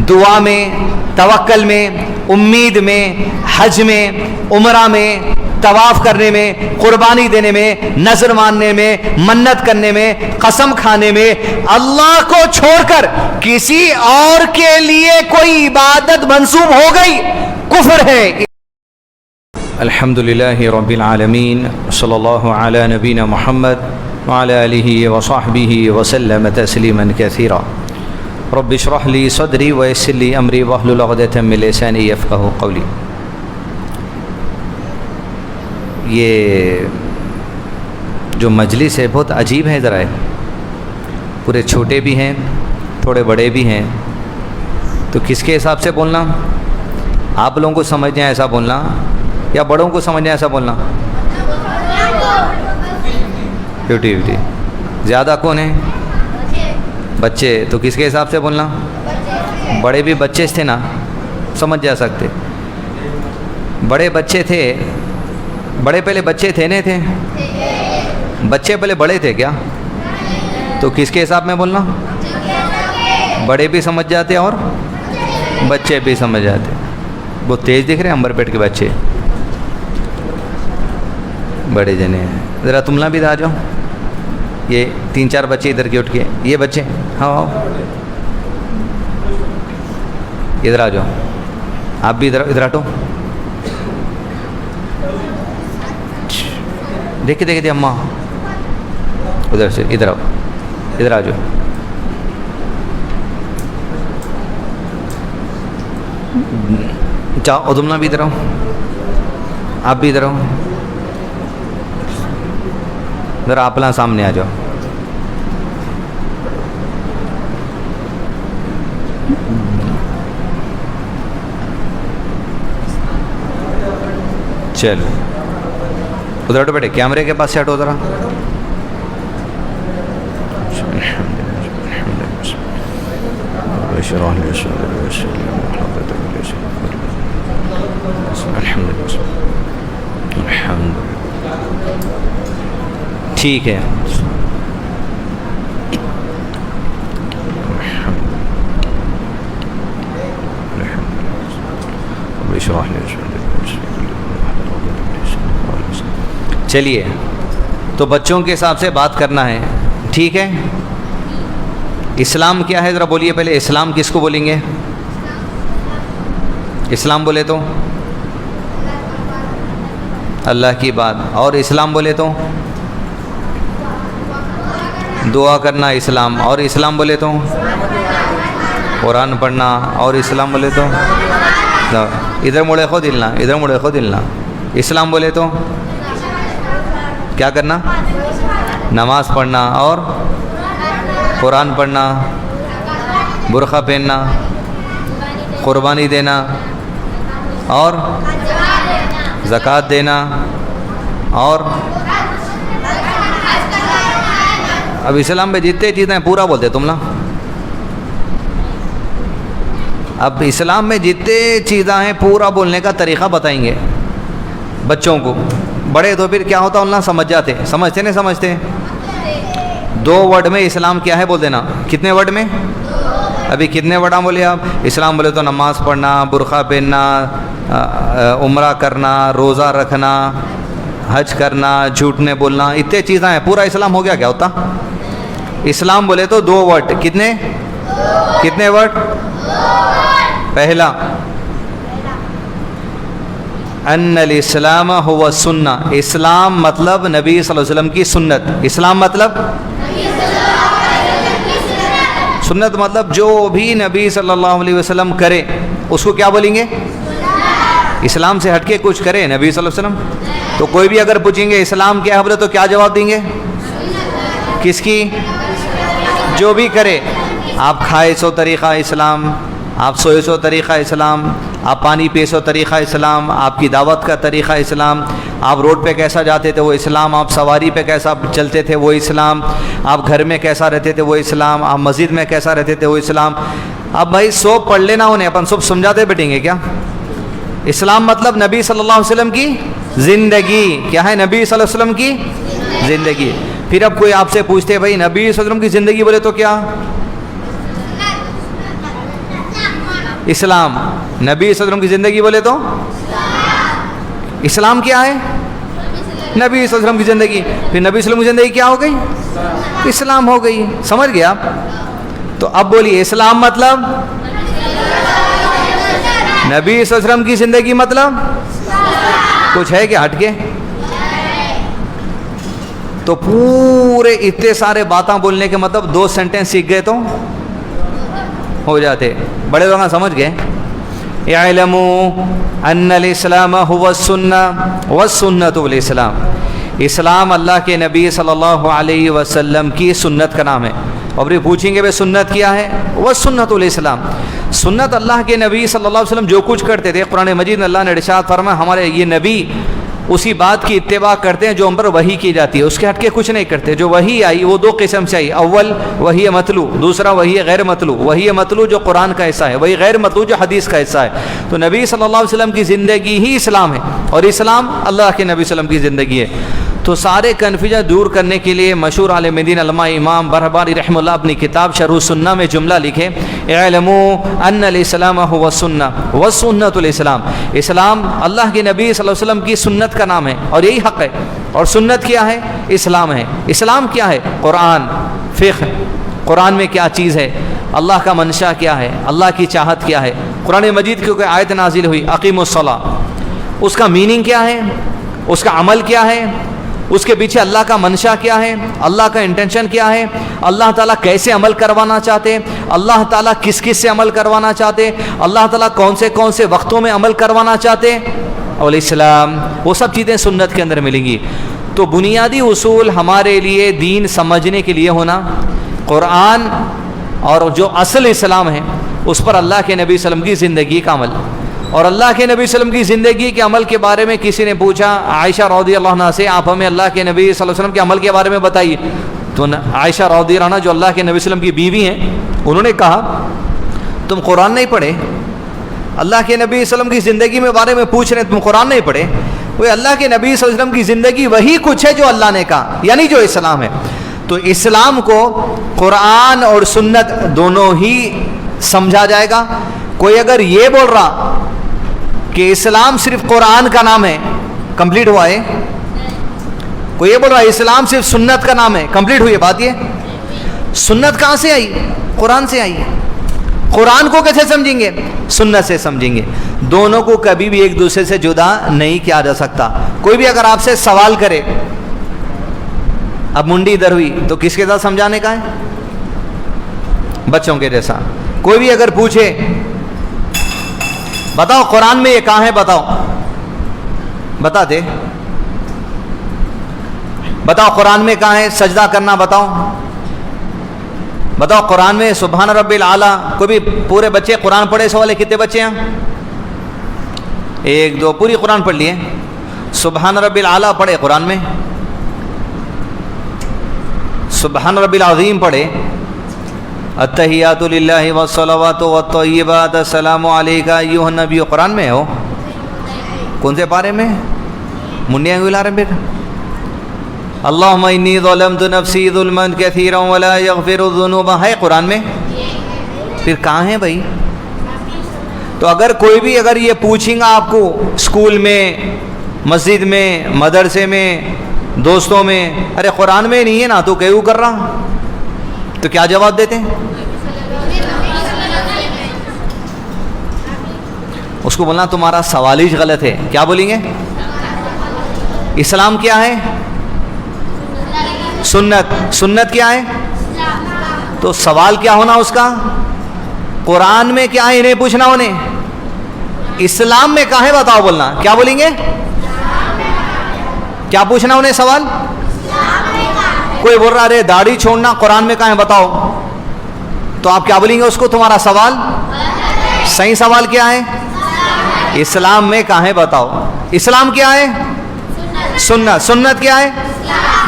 دعا میں، توکل میں، امید میں، حج میں، عمرہ میں، طواف کرنے میں، قربانی دینے میں، نذر ماننے میں، منت کرنے میں، قسم کھانے میں، اللہ کو چھوڑ کر کسی اور کے لیے کوئی عبادت منسوب ہو گئی، کفر ہے۔ الحمدللہ رب العالمین، صلی اللہ علی نبینا محمد وعلی آلہ وصحبہ وسلم تسلیما کثیرا۔ رب اشرح لی صدری ویسر لی امری واحلل عقدۃ من لسانی یفقہوا قولی۔ یہ جو مجلس ہے بہت عجیب ہے، ذرا پورے چھوٹے بھی ہیں، تھوڑے بڑے بھی ہیں، تو کس کے حساب سے بولنا؟ آپ لوگوں کو سمجھنا ہے ایسا بولنا یا بڑوں کو سمجھنا ہے ایسا بولنا؟ 50-50۔ زیادہ کون ہیں؟ بچے، تو کس کے حساب سے بولنا؟ بڑے بھی بچے تھے نا، سمجھ جا سکتے۔ بڑے بچے تھے، بڑے پہلے بچے تھے نہیں تھے؟ بچے پہلے بڑے تھے کیا؟ تو کس کے حساب میں بولنا؟ بڑے بھی سمجھ جاتے اور بچے بھی سمجھ جاتے۔ بہت تیز دکھ رہے ہیں امبر پیٹ کے بچے، بڑے جنے ہیں۔ ذرا تم نہ بھی ادھر آ جاؤ، یہ 3-4 بچے ادھر کے اٹھ کے، یہ بچے ہاں آؤ ادھر آ جاؤ، آپ بھی ادھر ہٹو۔ دیکھیے اماں ادھر سے ادھر آؤ، ادھر آ جاؤ۔ جاؤ ادمنا بھی ادھر آؤ، آپ بھی ادھر آؤ، ذرا آپ سامنے آ جاؤ۔ چلو ادھر ہٹو بیٹے، کیمرے کے پاس سے ہٹو ذرا۔ ٹھیک ہے، چلیے تو بچوں کے حساب سے بات کرنا ہے، ٹھیک ہے؟ اسلام کیا ہے ذرا بولیے پہلے، اسلام کس کو بولیں گے؟ اسلام بولے تو اللہ کی بات، اور اسلام بولے تو دعا کرنا اسلام، اور اسلام بولے تو قرآن پڑھنا، اور اسلام بولے تو ادھر مڑے خود ہلنا، ادھر مڑے خود ہلنا۔ اسلام بولے تو کیا کرنا؟ نماز پڑھنا، اور قرآن پڑھنا، برقع پہننا، قربانی دینا، اور زکوٰۃ دینا، اور اب اسلام میں جتنے چیزیں پورا بولتے تم نا۔ اب اسلام میں جتنے چیزیں ہیں پورا بولنے کا طریقہ بتائیں گے بچوں کو۔ بڑے تو پھر کیا ہوتا اللہ سمجھ جاتے، سمجھتے نہیں سمجھتے؟ 2 ورڈ میں اسلام کیا ہے بول دینا۔ کتنے ورڈ میں؟ ابھی کتنے ورڈ بولے آپ؟ اسلام بولے تو نماز پڑھنا، برقع پہننا، عمرہ کرنا، روزہ رکھنا، حج کرنا، جھوٹ نہیں بولنا، اتنے چیزیں ہیں۔ پورا اسلام ہو گیا کیا ہوتا؟ اسلام بولے تو 2 ورڈ، کتنے ورڈ؟ پہلا ان الاسلام هو السنہ، اسلام مطلب نبی صلی اللہ علیہ وسلم کی سنت۔ اسلام مطلب سنت، مطلب جو بھی نبی صلی اللہ علیہ وسلم کرے اس کو کیا بولیں گے؟ اسلام سے ہٹ کے کچھ کرے نبی صلی اللہ علیہ وسلم تو کوئی بھی اگر پوچھیں گے اسلام کیا ہے بولے تو کیا جواب دیں گے؟ کس کی؟ جو بھی کرے، آپ کھائے سو طریقہ اسلام، آپ سوئے سو طریقہ اسلام، آپ پانی پی سو طریقہ اسلام، آپ کی دعوت کا طریقہ اسلام، آپ روڈ پہ کیسا جاتے تھے وہ اسلام، آپ سواری پہ کیسا چلتے تھے وہ اسلام، آپ گھر میں کیسا رہتے تھے وہ اسلام، آپ مسجد میں کیسا رہتے تھے وہ اسلام۔ اب بھائی سب پڑھ لینا انہیں، اپن سب سمجھاتے بیٹھیں گے کیا؟ اسلام مطلب نبی صلی اللہ علیہ وسلم کی زندگی، کیا ہے؟ نبی صلی اللہ علیہ وسلم کی زندگی۔ پھر اب کوئی آپ سے پوچھتے بھائی نبی صلی اللہ علیہ وسلم کی زندگی بولے تو کیا؟ اسلام. نبی صلی اللہ علیہ وسلم کی زندگی بولے تو اسلام کیا ہے؟ نبی صلی اللہ علیہ وسلم کی زندگی. پھر نبی صلی اللہ علیہ وسلم کی زندگی کیا ہو گئی؟ اسلام ہو گئی. سمجھ گئے آپ؟ تو اب بولیے اسلام مطلب نبی صلی اللہ علیہ وسلم کی زندگی مطلب کچھ ہے کہ ہٹ کے؟ تو پورے اتنے سارے باتاں بولنے کے مطلب 2 سینٹنس سیکھ گئے تو ہو جاتے. بڑے لوگ سمجھ گئے. اعلموا ان الاسلام هو السنہ والسنۃ الاسلام. اسلام اللہ کے نبی صلی اللہ علیہ وسلم کی سنت کا نام ہے. اور یہ پوچھیں گے بھائی سنت کیا ہے؟ والسنۃ الاسلام. سنت اللہ کے نبی صلی اللہ علیہ وسلم جو کچھ کرتے تھے قرآن مجید میں اللہ نے ارشاد فرمایا ہمارے یہ نبی اسی بات کی اتباع کرتے ہیں جو ہم پر وحی کی جاتی ہے، اس کے ہٹ کے کچھ نہیں کرتے. جو وحی آئی وہ 2 قسم سے آئی. اول وحی مطلوع، دوسرا وحی غیر مطلوع. وحی مطلوع جو قرآن کا حصہ ہے، وہی غیر مطلوع جو حدیث کا حصہ ہے. تو نبی صلی اللہ علیہ وسلم کی زندگی ہی اسلام ہے اور اسلام اللہ کے نبی صلی اللہ علیہ وسلم کی زندگی ہے. تو سارے کنفیوژن دور کرنے کے لیے مشہور عالم دین علامہ امام برہباری رحمہ اللہ اپنی کتاب شرح السنہ میں جملہ لکھے اعلموا ان الاسلام هو السنہ والسنۃ الاسلام. اسلام اللہ کے نبی صلی اللہ علیہ وسلم کی سنت کا نام ہے اور یہی حق ہے. اور سنت کیا ہے؟ اسلام ہے. اسلام کیا ہے؟ قرآن، فقہ. قرآن میں کیا چیز ہے؟ اللہ کا منشا کیا ہے؟ اللہ کی چاہت کیا ہے؟ قرآن مجید کی کوئی آیت نازل ہوئی اقیموا الصلاۃ، اس کا میننگ کیا ہے؟ اس کا عمل کیا ہے؟ اس کے پیچھے اللہ کا منشا کیا ہے؟ اللہ کا انٹینشن کیا ہے؟ اللہ تعالیٰ کیسے عمل کروانا چاہتے؟ اللہ تعالیٰ کس کس سے عمل کروانا چاہتے؟ اللہ تعالیٰ کون سے وقتوں میں عمل کروانا چاہتے؟ اور اسلام وہ سب چیزیں سنت کے اندر ملیں گی. تو بنیادی اصول ہمارے لیے دین سمجھنے کے لیے ہونا قرآن اور جو اصل اسلام ہے اس پر اللہ کے نبی صلی اللہ علیہ وسلم کی زندگی کا عمل. اور اللہ کے نبی صلی اللہ علیہ وسلم کی زندگی کے عمل کے بارے میں کسی نے پوچھا عائشہ رضی اللہ عنہا سے آپ ہمیں اللہ کے نبی صلی اللہ علیہ وسلم کے عمل کے بارے میں بتائیے. تو عائشہ رضی اللہ عنہا جو اللہ کے نبی صلی اللہ علیہ وسلم کی بیوی ہیں انہوں نے کہا تم قرآن نہیں پڑھے؟ اللہ کے نبی صلی اللہ علیہ وسلم کی زندگی میں بارے میں پوچھ رہے ہیں، تم قرآن نہیں پڑھے؟ وہ اللہ کے نبی صلی اللہ علیہ وسلم کی زندگی وہی کچھ ہے جو اللہ نے کہا، یعنی جو اسلام ہے. تو اسلام کو قرآن اور سنت دونوں ہی سمجھا جائے گا. کوئی اگر یہ بول رہا کہ اسلام صرف قرآن کا نام ہے، کمپلیٹ ہوا ہے. کوئی یہ بول رہا ہے اسلام صرف سنت کا نام ہے، کمپلیٹ ہوئی ہے بات. یہ سنت کہاں سے آئی؟ قرآن سے آئی. قرآن کو کیسے سمجھیں گے؟ سنت سے سمجھیں گے. دونوں کو کبھی بھی ایک دوسرے سے جدا نہیں کیا جا سکتا. کوئی بھی اگر آپ سے سوال کرے اب منڈی ادھر ہوئی تو کس کے ساتھ سمجھانے کا ہے؟ بچوں کے جیسا. کوئی بھی اگر پوچھے بتاؤ قرآن میں یہ کہاں ہے، بتاؤ، بتا دے. بتاؤ قرآن میں کہاں ہے سجدہ کرنا، بتاؤ. بتاؤ قرآن میں سبحان رب الاعلیٰ. کوئی بھی پورے بچے قرآن پڑھے سوالے کتنے بچے ہیں؟ 1 2 پوری قرآن پڑھ لیے. سبحان رب الاعلیٰ پڑھے قرآن میں؟ سبحان رب العظیم پڑھے؟ التحیات للہ والصلوات والطیبات السلام علیک ایھا النبی قرآن میں ہو؟ کون سے پارے میں؟ منڈیاں گلا رہے بیٹا. اللہم انی ظلمت نفسی ظلما کثیرا ولا یغفر الذنوب ہے قرآن میں؟ پھر کہاں ہے بھائی؟ تو اگر کوئی بھی اگر یہ پوچھیں گا آپ کو اسکول میں، مسجد میں، مدرسے میں، دوستوں میں، ارے قرآن میں نہیں ہے نا تو کیوں کر رہا، تو کیا جواب دیتے ہیں؟ اس کو بولنا تمہارا سوال ہی غلط ہے. کیا بولیں گے؟ اسلام کیا ہے؟ سنت. سنت کیا ہے؟ تو سوال کیا ہونا اس کا؟ قرآن میں کیا ہے انہیں پوچھنا انہیں، اسلام میں کہاں ہے بتاؤ بولنا. کیا بولیں گے؟ کیا پوچھنا انہیں سوال؟ کوئی بول رہا ارے داڑھی چھوڑنا قرآن میں کہاں ہے بتاؤ، تو آپ کیا بولیں گے اس کو؟ تمہارا سوال صحیح سوال کیا ہے؟ اسلام میں کہاں ہے بتاؤ. اسلام کیا ہے؟ سنت. سنت کیا ہے؟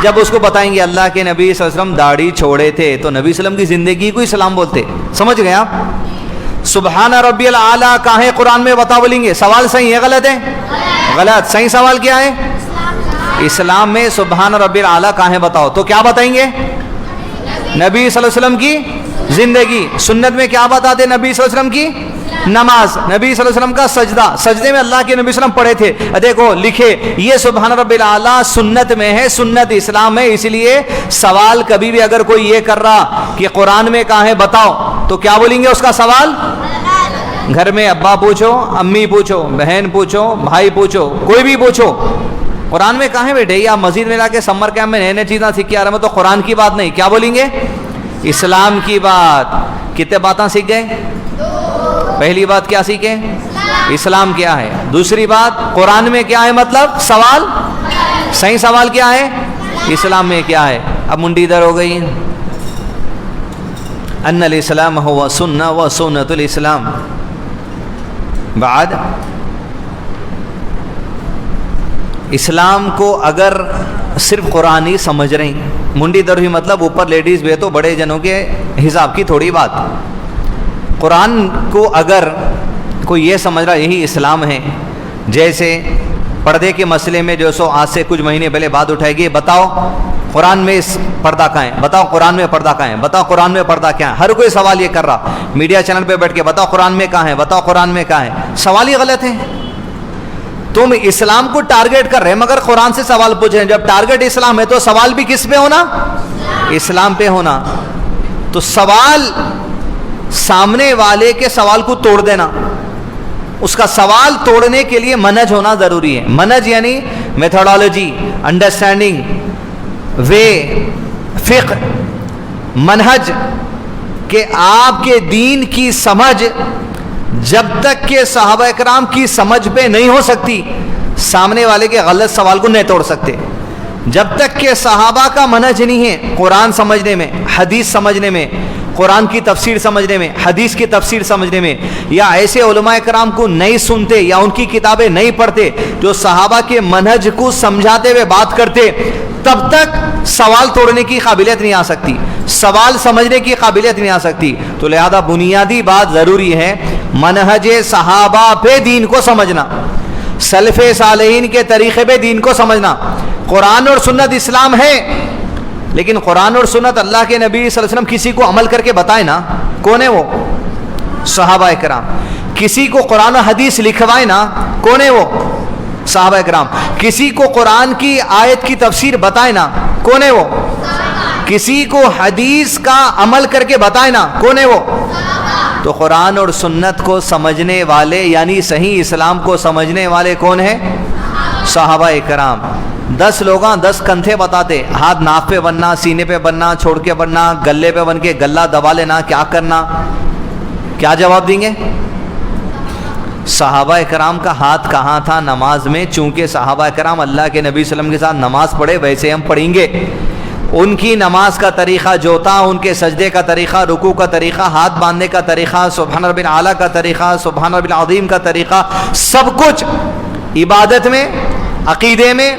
جب اس کو بتائیں گے اللہ کے نبی صلی اللہ علیہ وسلم داڑھی چھوڑے تھے تو نبی صلی اللہ علیہ وسلم کی زندگی کو اسلام بولتے. سمجھ گئے آپ؟ سبحان ربی الاعلیٰ کہاں ہے قرآن میں بتاؤ بولیں گے. سوال صحیح ہے غلط ہے؟ غلط. صحیح سوال کیا ہے؟ اسلام میں سبحان ربی الاعلیٰ کہاں ہے بتاؤ. تو کیا بتائیں گے؟ نبی صلی اللہ علیہ وسلم کی زندگی. سنت میں کیا بتاتے نبی صلی اللہ علیہ وسلم کی نماز. نبی صلی اللہ علیہ وسلم کا سجدہ, سجدے میں اللہ کے نبی صلی اللہ علیہ وسلم پڑھے تھے. دیکھو لکھے یہ سبحان رب الاعلیٰ سنت میں ہے, سنت اسلام ہے. اس لیے سوال کبھی بھی اگر کوئی یہ کر رہا کہ قرآن میں کہاں ہے بتاؤ, تو کیا بولیں گے اس کا سوال؟ گھر میں ابا پوچھو, امی پوچھو, بہن پوچھو, بھائی پوچھو, کوئی بھی پوچھو, قرآن میں کہاں ہے بیٹے؟ یا مسجد میں جا کے سمر کیمپ میں نئے نئے چیزیں سیکھ کے آ رہے ہیں, تو قرآن کی بات نہیں, کیا بولیں گے؟ اسلام کی بات. کتنے باتیں سیکھ گئے؟ پہلی بات کیا سیکھے؟ اسلام کیا ہے. دوسری بات قرآن میں کیا ہے, مطلب سوال, صحیح سوال کیا ہے, اسلام میں کیا ہے. اب منڈی ادھر ہو گئی. ان الاسلام ہوا سنہ و سنت الاسلام. بعد اسلام کو اگر صرف قرآن ہی سمجھ رہی, منڈی در ہوئی مطلب اوپر لیڈیز بھی ہے تو بڑے جنوں کے حساب کی تھوڑی بات. قرآن کو اگر کوئی یہ سمجھ رہا یہی اسلام ہے, جیسے پردے کے مسئلے میں جو سو آج سے کچھ مہینے پہلے بات اٹھائے گی, بتاؤ قرآن میں پردہ کہاں ہے, بتاؤ قرآن میں پردہ کہاں ہے, بتاؤ قرآن میں پردہ کیا ہے. ہر کوئی سوال یہ کر رہا میڈیا چینل پہ بیٹھ کے, بتاؤ قرآن میں کہاں ہے, بتاؤ قرآن میں کہاں ہے. سوال ہی غلط ہے. تم اسلام کو ٹارگیٹ کر رہے ہیں مگر قرآن سے سوال پوچھ رہے ہیں. جب ٹارگیٹ اسلام ہے تو سوال بھی کس پہ ہونا؟ اسلام پہ ہونا. تو سوال سامنے والے کے سوال کو توڑ دینا, اس کا سوال توڑنے کے لیے منہج ہونا ضروری ہے. منہج یعنی میتھڈالوجی, انڈرسٹینڈنگ, وے, فقہ, منہج کہ آپ کے دین کی سمجھ جب تک کہ صحابہ اکرام کی سمجھ پہ نہیں ہو سکتی, سامنے والے کے غلط سوال کو نہیں توڑ سکتے. جب تک کہ صحابہ کا منہج نہیں ہے قرآن سمجھنے میں, حدیث سمجھنے میں, قرآن کی تفسیر سمجھنے میں, حدیث کی تفسیر سمجھنے میں, یا ایسے علماء کرام کو نہیں سنتے یا ان کی کتابیں نہیں پڑھتے جو صحابہ کے منہج کو سمجھاتے ہوئے بات کرتے, تب تک سوال توڑنے کی قابلیت نہیں آ سکتی, سوال سمجھنے کی قابلیت نہیں آ سکتی. تو لہذا بنیادی بات ضروری ہے منہج صحابہ پہ دین کو سمجھنا, سلف صالحین کے طریقے پہ دین کو سمجھنا. قرآن اور سنت اسلام ہے, لیکن قرآن اور سنت اللہ کے نبی صلی اللہ علیہ وسلم کسی کو عمل کر کے بتائے نا, کون ہے وہ؟ صحابہ کرام. کسی کو قرآن و حدیث لکھوائے نا, کون ہے وہ؟ صحابہ کرام. کسی کو قرآن کی آیت کی تفسیر بتائے نا, کون ہے وہ؟ کسی کو حدیث کا عمل کر کے بتائے نا, کون ہے وہ؟ تو قرآن اور سنت کو سمجھنے والے یعنی صحیح اسلام کو سمجھنے والے کون ہیں؟ صحابہ کرام. 10 لوگاں 10 کنتھے بتاتے, ہاتھ ناف پہ بننا, سینے پہ بننا, چھوڑ کے بننا, گلے پہ بن کے گلہ دبا لینا, کیا کرنا, کیا جواب دیں گے؟ صحابہ کرام کا ہاتھ کہاں تھا نماز میں؟ چونکہ صحابہ کرام اللہ کے نبی صلی اللہ علیہ وسلم کے ساتھ نماز پڑھے ویسے ہم پڑھیں گے. ان کی نماز کا طریقہ جو تھا, ان کے سجدے کا طریقہ, رکوع کا طریقہ, ہاتھ باندھنے کا طریقہ, سبحان رب الاعلیٰ کا طریقہ, سبحان رب العظیم کا طریقہ, سب کچھ عبادت میں, عقیدے میں,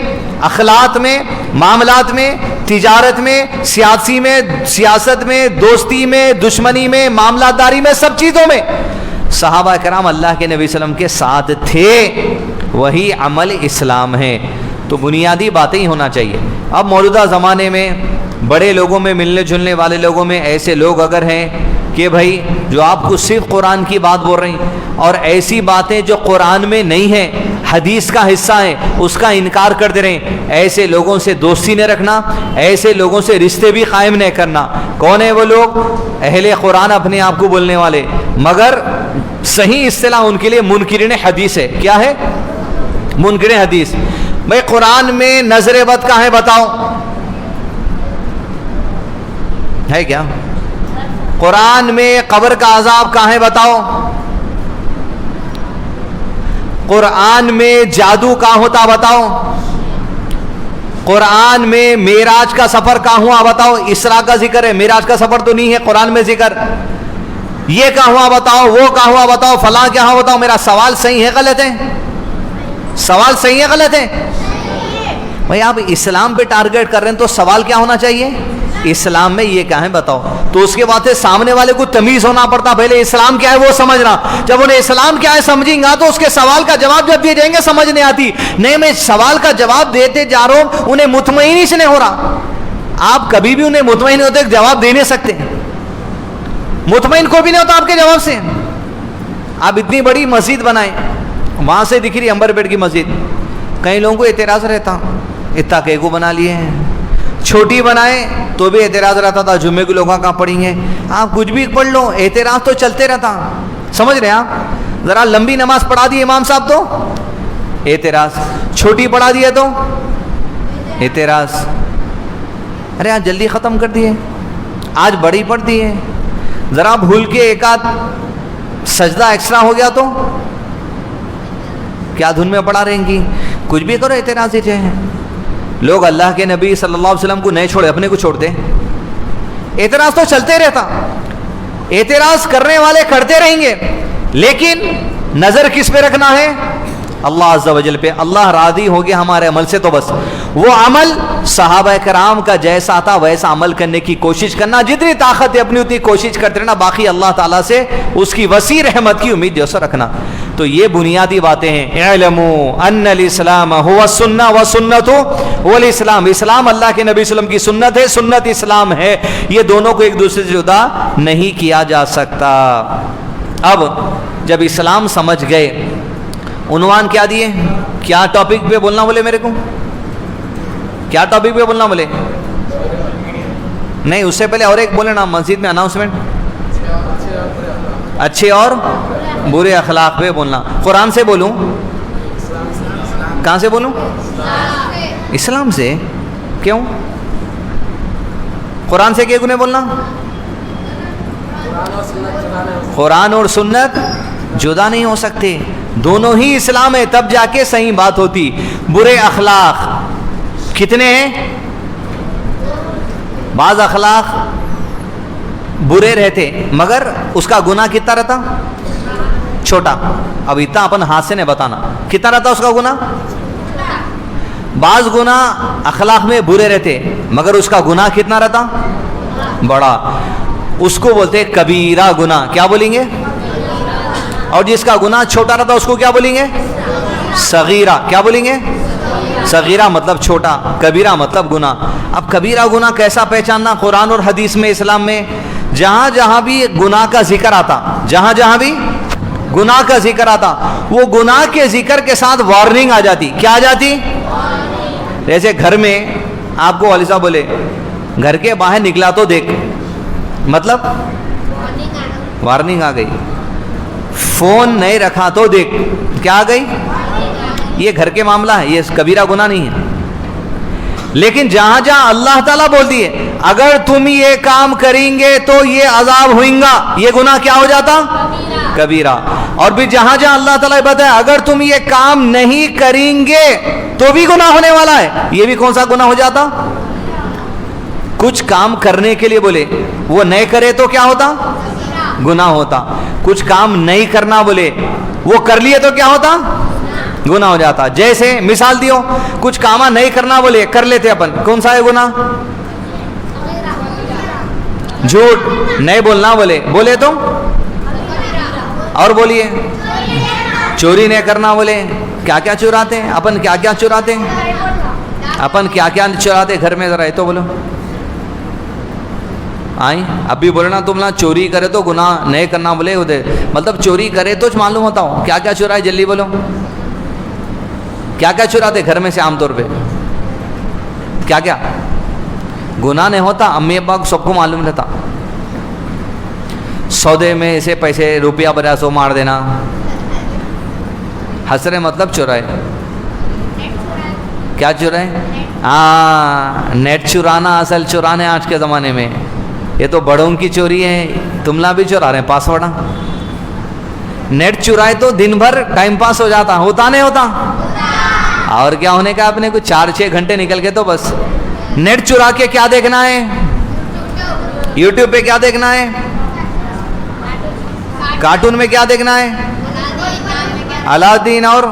اخلاق میں, معاملات میں, تجارت میں, سیاست میں, دوستی میں, دشمنی میں, معاملات داری میں, سب چیزوں میں صحابہ کرام اللہ کے نبی صلی اللہ علیہ وسلم کے ساتھ تھے. وہی عمل اسلام ہے. تو بنیادی باتیں ہی ہونا چاہیے. اب موجودہ زمانے میں بڑے لوگوں میں, ملنے جلنے والے لوگوں میں ایسے لوگ اگر ہیں کہ بھائی جو آپ کو صرف قرآن کی بات بول رہے ہیں اور ایسی باتیں جو قرآن میں نہیں ہیں, حدیث کا حصہ ہیں, اس کا انکار کر دے رہے ہیں, ایسے لوگوں سے دوستی نہ رکھنا, ایسے لوگوں سے رشتے بھی قائم نہیں کرنا. کون ہیں وہ لوگ؟ اہل قرآن اپنے آپ کو بولنے والے, مگر صحیح اصطلاح ان کے لیے منکرین حدیث ہے. کیا ہے؟ منکرین حدیث. بھائی قرآن میں نظر بد کہاں ہے بتاؤ, ہے کیا؟ قرآن میں قبر کا عذاب کہاں ہے بتاؤ, قرآن میں جادو کہاں ہوتا بتاؤ, قرآن میں معراج کا سفر کہاں ہوا بتاؤ. اسراء کا ذکر ہے, معراج کا سفر تو نہیں ہے قرآن میں ذکر. یہ کہاں ہوا بتاؤ, وہ کہاں ہوا بتاؤ, فلاں کہاں بتاؤ. میرا سوال صحیح ہے غلط ہے؟ سوال صحیح ہے غلط ہے؟ بھائی آپ اسلام پہ ٹارگیٹ کر رہے ہیں تو سوال کیا ہونا چاہیے؟ اسلام میں یہ کیا ہے بتاؤ. تو اس کے بعد سامنے والے کو تمیز ہونا پڑتا, پہلے اسلام کیا ہے وہ سمجھنا. جب انہیں اسلام کیا ہے سمجھیں گا تو اس کے سوال کا جواب جب دیے جائیں گے سمجھ نہیں آتی. نہیں, میں سوال کا جواب دیتے جا رہا ہوں, انہیں مطمئن ہی سے نہیں ہو رہا. آپ کبھی بھی انہیں مطمئن ہوتے جواب دے نہیں سکتے, مطمئن کو بھی نہیں ہوتا آپ کے جواب سے. آپ اتنی بڑی مسجد بنائیں, وہاں سے دکھ رہی امبر پیٹ کی مسجد, کئی لوگوں کو اعتراض رہتا اتنا کئی کو بنا لیے ہیں. چھوٹی بنائیں تو بھی اعتراض رہتا تھا, جمعے کے لوگ کہاں پڑھیں گے, آپ کچھ بھی پڑھ لو اعتراض تو چلتے رہتا. سمجھ رہے ہیں آپ؟ ذرا لمبی نماز پڑھا دی امام صاحب تو اعتراض, چھوٹی پڑھا دیے تو اعتراض, ارے آج جلدی ختم کر دیے, آج بڑی پڑھ دی ہے, ذرا بھول کے ایک آدھ سجدہ ایکسٹرا ہو گیا تو کیا دھن میں پڑھا رہیں گی, کچھ بھی کرو اعتراض ہی رہے ہیں. لوگ اللہ کے نبی صلی اللہ علیہ وسلم کو نہیں چھوڑے, اپنے کو چھوڑتے, اعتراض تو چلتے رہتا. اعتراض کرنے والے کرتے رہیں گے, لیکن نظر کس پہ رکھنا ہے؟ اللہ عز و جل پہ. اللہ راضی ہو گیا ہمارے عمل سے تو بس وہ عمل صحابہ کرام کا جیسا تھا ویسا عمل کرنے کی کوشش کرنا, جتنی طاقت ہے اپنی اتنی کوشش کرتے رہنا, باقی اللہ تعالیٰ سے اس کی وسیع رحمت کی امید جیسا رکھنا. تو یہ بنیادی باتیں ہیں. اعلموا ان الاسلام هو السنہ والسنۃ هو الاسلام, اسلام اللہ کے نبی صلی اللہ علیہ وسلم کی سنت ہے, سنت اسلام ہے, یہ دونوں کو ایک دوسرے سے جدا نہیں کیا جا سکتا. اب جب اسلام سمجھ گئے, عنوان کیا دیے, کیا ٹاپک پہ بولنا بولے میرے کو, کیا ٹاپک پہ بولنا بولے؟ نہیں, اس سے پہلے اور ایک بولے نا مسجد میں اناؤنسمنٹ, اچھے اور برے اخلاق پہ بولنا. قرآن سے بولوں, کہاں سے بولوں؟ اسلام سے. کیوں قرآن سے کیوں نہیں بولنا؟ قرآن اور سنت جدا نہیں ہو سکتے, دونوں ہی اسلام ہے, تب جا کے صحیح بات ہوتی. برے اخلاق کتنے ہیں؟ بعض اخلاق برے رہتے مگر اس کا گناہ کتنا رہتا؟ چھوٹا. اب اتنا اپن ہاتھ سے نہیں بتانا کتنا رہتا اس کا گناہ. بعض گناہ اخلاق میں برے رہتے مگر اس کا گناہ کتنا رہتا؟ بڑا. اس کو بولتے کبیرہ گناہ. کیا بولیں گے؟ اور جس کا گناہ چھوٹا رہتا اس کو کیا بولیں گے؟ صغیرہ. کیا بولیں گے؟ صغیرہ مطلب چھوٹا, کبیرہ مطلب گناہ. اب کبیرہ گناہ کیسا پہچاننا؟ قرآن اور حدیث میں, اسلام میں جہاں جہاں بھی گناہ کا ذکر آتا, جہاں جہاں بھی گناہ کا ذکر آتا, وہ گناہ کے ذکر کے ساتھ وارننگ آ جاتی. کیا آ جاتی؟ جیسے گھر میں آپ کو والی صاحب بولے گھر کے باہر نکلا تو دیکھ, مطلب وارننگ آ گئی. فون نہیں رکھا تو دیکھ, کیا آ گئی؟ یہ گھر کے معاملہ ہے, یہ کبیرہ گناہ نہیں ہے. لیکن جہاں جہاں اللہ تعالیٰ بولتی ہے اگر تم یہ کام کریں گے تو یہ عذاب ہوئیں گا, یہ گناہ کیا ہو جاتا؟ کبیرہ. اور بھی جہاں جہاں اللہ تعالیٰ بتایا اگر تم یہ کام نہیں کریں گے تو بھی گناہ ہونے والا ہے, یہ بھی کون سا گناہ ہو جاتا؟ کچھ کام کرنے کے لیے بولے, وہ نہیں کرے تو کیا ہوتا؟ گناہ ہوتا. کچھ کام نہیں کرنا بولے, وہ کر لیے تو کیا ہوتا؟ گناہ ہو جاتا. جیسے مثال دیو, کچھ کام نہیں کرنا بولے کر لیتے اپن, کون سا ہے گناہ؟ جھوٹ نہیں بولنا بولے, بولے تو اور بولیے. چوری نہیں کرنا بولے, کیا کیا چراتے ہیں اپن, کیا کیا چراتے ہیں اپن, کیا کیا چراتے گھر میں, ذرا تو بولو. آئیں اب بھی بولنا تم نا چوری کرے تو گناہ نہیں کرنا بولے, مطلب چوری کرے تو معلوم ہوتا ہوں کیا کیا چرائے, جلدی بولو. کیا کیا چراتے گھر میں سے عام طور پہ, کیا کیا گناہ نہیں ہوتا, امی ابا کو سب کو معلوم رہتا. سودے میں اسے پیسے روپیہ برا سو مار دینا, حسرے مطلب چرائے. کیا چرائے؟ ہاں نیٹ چرانا اصل چرانے آج کے زمانے میں, یہ تو بڑوں کی چوری ہے, تملا بھی چرا رہے ہیں پاسورڈ. نیٹ چرائے تو دن بھر ٹائم پاس ہو جاتا, ہوتا نہیں ہوتا؟ اور کیا ہونے کا اپنے کو 4-6 گھنٹے نکل کے تو بس نیٹ چرا کے کیا دیکھنا ہے؟ یوٹیوب پہ کیا دیکھنا ہے؟ کارٹون میں کیا دیکھنا ہے؟ الادین اور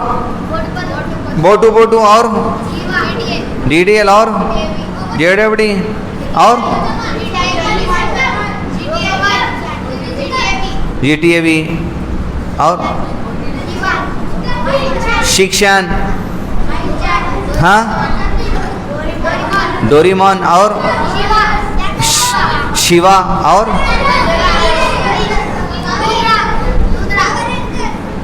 بوٹو بوٹو اور ڈی ڈی ایل اور جے ڈی ڈی اور جی ٹی اے وی اور شکشن, ہاں ڈوریمون اور شیوا اور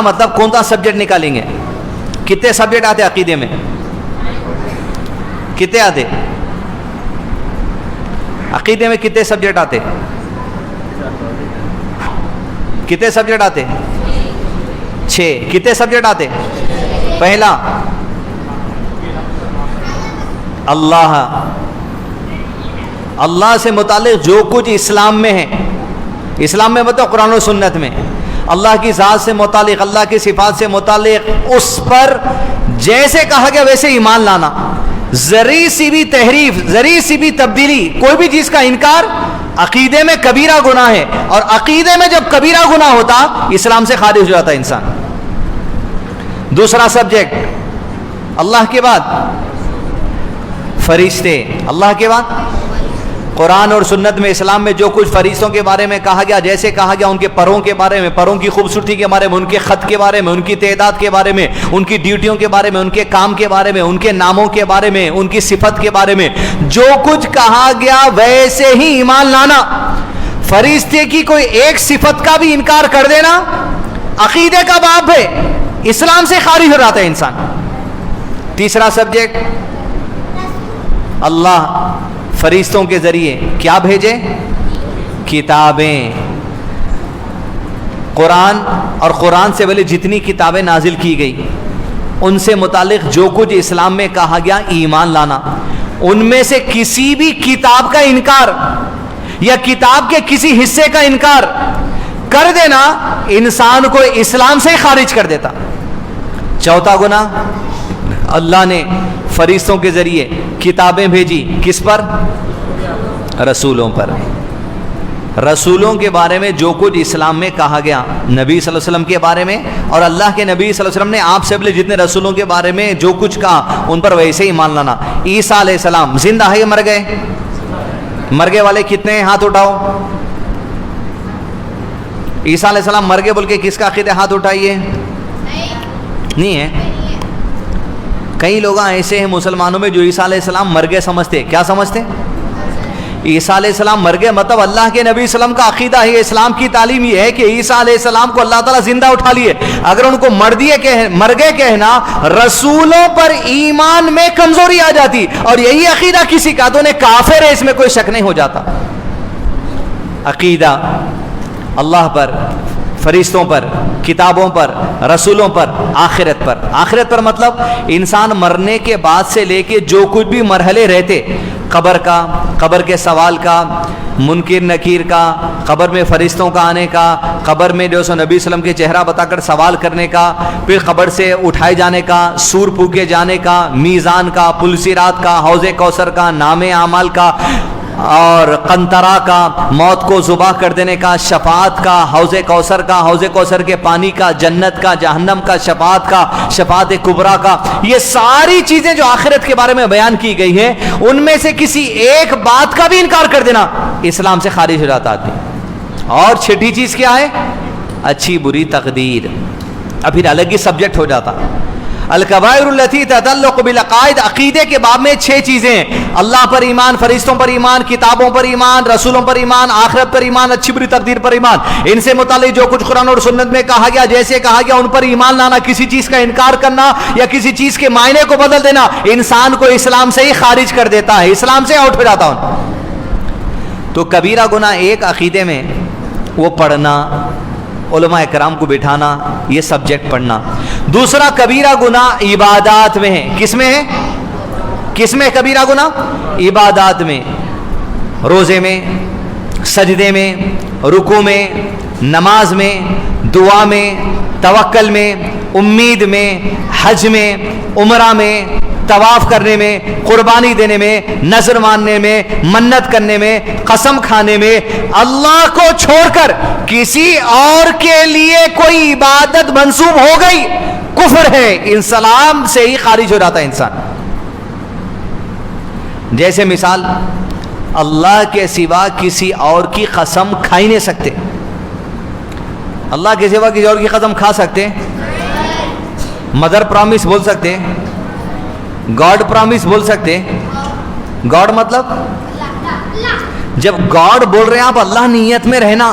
مطلب کون سا سبجیکٹ نکالیں گے؟ کتنے سبجیکٹ آتے عقیدے میں؟ کتنے آتے عقیدے میں؟ کتنے سبجیکٹ آتے؟ کتنے سبجیکٹ آتے؟ 6. کتنے سبجیکٹ آتے؟ پہلا اللہ سے متعلق جو کچھ اسلام میں ہے، اسلام میں مطلب قرآن و سنت میں، اللہ کی ذات سے متعلق، اللہ کی صفات سے متعلق، اس پر جیسے کہا گیا ویسے ایمان لانا. ذرا سی بھی تحریف، ذرا سی بھی تبدیلی، کوئی بھی چیز کا انکار عقیدے میں کبیرہ گناہ ہے. اور عقیدے میں جب کبیرہ گناہ ہوتا اسلام سے خارج ہو جاتا ہے انسان. دوسرا سبجیکٹ اللہ کے بعد فرشتے، اللہ کے بعد قرآن اور سنت میں، اسلام میں جو کچھ فرشتوں کے بارے میں کہا گیا، جیسے کہا گیا ان کے پروں کے بارے میں، پروں کی خوبصورتی کے بارے میں، ان کے خط کے بارے میں، ان کی تعداد کے بارے میں، ان کی ڈیوٹیوں کے بارے میں، ان کے کام کے بارے میں، ان کے ناموں کے بارے میں، ان کی صفت کے بارے میں، جو کچھ کہا گیا ویسے ہی ایمان لانا. فرشتے کی کوئی ایک صفت کا بھی انکار کر دینا عقیدے کا باب ہے، اسلام سے خارج ہو جاتا ہے انسان. تیسرا سبجیکٹ اللہ فرشتوں کے ذریعے کیا بھیجے؟ کتابیں. قرآن اور قرآن سے پہلے جتنی کتابیں نازل کی گئی ان سے متعلق جو کچھ اسلام میں کہا گیا ایمان لانا. ان میں سے کسی بھی کتاب کا انکار یا کتاب کے کسی حصے کا انکار کر دینا انسان کو اسلام سے خارج کر دیتا. چوتھا گناہ، اللہ نے فرشتوں کے ذریعے کتابیں بھیجی، کس پر؟ رسولوں پر. رسولوں کے بارے میں جو کچھ اسلام میں کہا گیا نبی صلی اللہ علیہ وسلم کے بارے میں، اور اللہ کے نبی صلی اللہ علیہ وسلم نے آپ سے پہلے جتنے رسولوں کے بارے میں جو کچھ کہا ان پر ویسے ہی ایمان لانا. عیسیٰ علیہ السلام زندہ ہے یا مر گئے؟ مرگے والے کتنے ہیں؟ ہاتھ اٹھاؤ. عیسیٰ علیہ السلام مر گئے بول کے کس کا عقیدہ؟ ہاتھ اٹھائیے. نہیں ہے. کئی لوگ ایسے ہیں مسلمانوں میں جو عیسیٰ علیہ السلام مر گئے سمجھتے. کیا سمجھتے؟ عیسیٰ علیہ السلام مر گئے مطلب اللہ کے نبی صلی اللہ علیہ وسلم کا عقیدہ ہے، اسلام کی تعلیم یہ ہے کہ عیسیٰ علیہ السلام کو اللہ تعالیٰ زندہ اٹھا لیے. اگر ان کو مر گئے کہنا رسولوں پر ایمان میں کمزوری آ جاتی، اور یہی عقیدہ کسی کا تو انہیں کافر ہے، اس میں کوئی شک نہیں ہو جاتا. عقیدہ اللہ پر، فرشتوں پر، کتابوں پر، رسولوں پر، آخرت پر. آخرت پر مطلب انسان مرنے کے بعد سے لے کے جو کچھ بھی مرحلے رہتے، قبر کا، قبر کے سوال کا، منکر نکیر کا، قبر میں فرشتوں کا آنے کا، قبر میں جو سو نبی صلی اللہ علیہ وسلم کے چہرہ بتا کر سوال کرنے کا، پھر قبر سے اٹھائے جانے کا، سور پھونکے جانے کا، میزان کا، پل صراط کا، حوض کوثر کا، نامے اعمال کا، اور قنطرہ کا، موت کو ذبح کر دینے کا، شفاعت کا، حوض کوثر کا، حوض کوثر کے پانی کا، جنت کا، جہنم کا، شفاعت کا، شفاعت کبریٰ کا. یہ ساری چیزیں جو آخرت کے بارے میں بیان کی گئی ہیں ان میں سے کسی ایک بات کا بھی انکار کر دینا اسلام سے خارج ہو جاتا آدمی. اور چھٹی چیز کیا ہے؟ اچھی بری تقدیر. اب پھر الگ ہی سبجیکٹ ہو جاتا. الکبائر التی تتعلق بالعقائد، عقیدے کے باب میں 6 چیزیں ہیں: اللہ پر ایمان، فرشتوں پر ایمان، کتابوں پر ایمان، رسولوں پر ایمان، آخرت پر ایمان، اچھی بری تقدیر پر ایمان. ان سے متعلق جو کچھ قرآن اور سنت میں کہا گیا، جیسے کہا گیا ان پر ایمان لانا. کسی چیز کا انکار کرنا یا کسی چیز کے معنی کو بدل دینا انسان کو اسلام سے ہی خارج کر دیتا ہے، اسلام سے آؤٹ ہو جاتا ہوں. تو کبیرہ گناہ ایک عقیدے میں وہ پڑھنا، علماء کرام کو بٹھانا، یہ سبجیکٹ پڑھنا. دوسرا کبیرہ گناہ عبادات میں ہے. کس میں ہے؟ کس میں کبیرہ گناہ؟ عبادات میں، روزے میں، سجدے میں، رکوع میں، نماز میں، دعا میں، توکل میں، امید میں، حج میں، عمرہ میں، طواف کرنے میں، قربانی دینے میں، نذر ماننے میں، منت کرنے میں، قسم کھانے میں. اللہ کو چھوڑ کر کسی اور کے لیے کوئی عبادت منسوب ہو گئی کفر ہے، اسلام سے ہی خارج ہو جاتا ہے انسان. جیسے مثال، اللہ کے سوا کسی اور کی قسم کھا ہی نہیں سکتے. اللہ کے سوا کسی اور کی قسم کھا سکتے؟ مدر پرامس بول سکتے؟ گاڈ پرامس بول سکتے؟ گاڈ مطلب جب گاڈ بول رہے ہیں آپ اللہ نیت میں رہنا،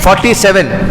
47।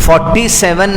47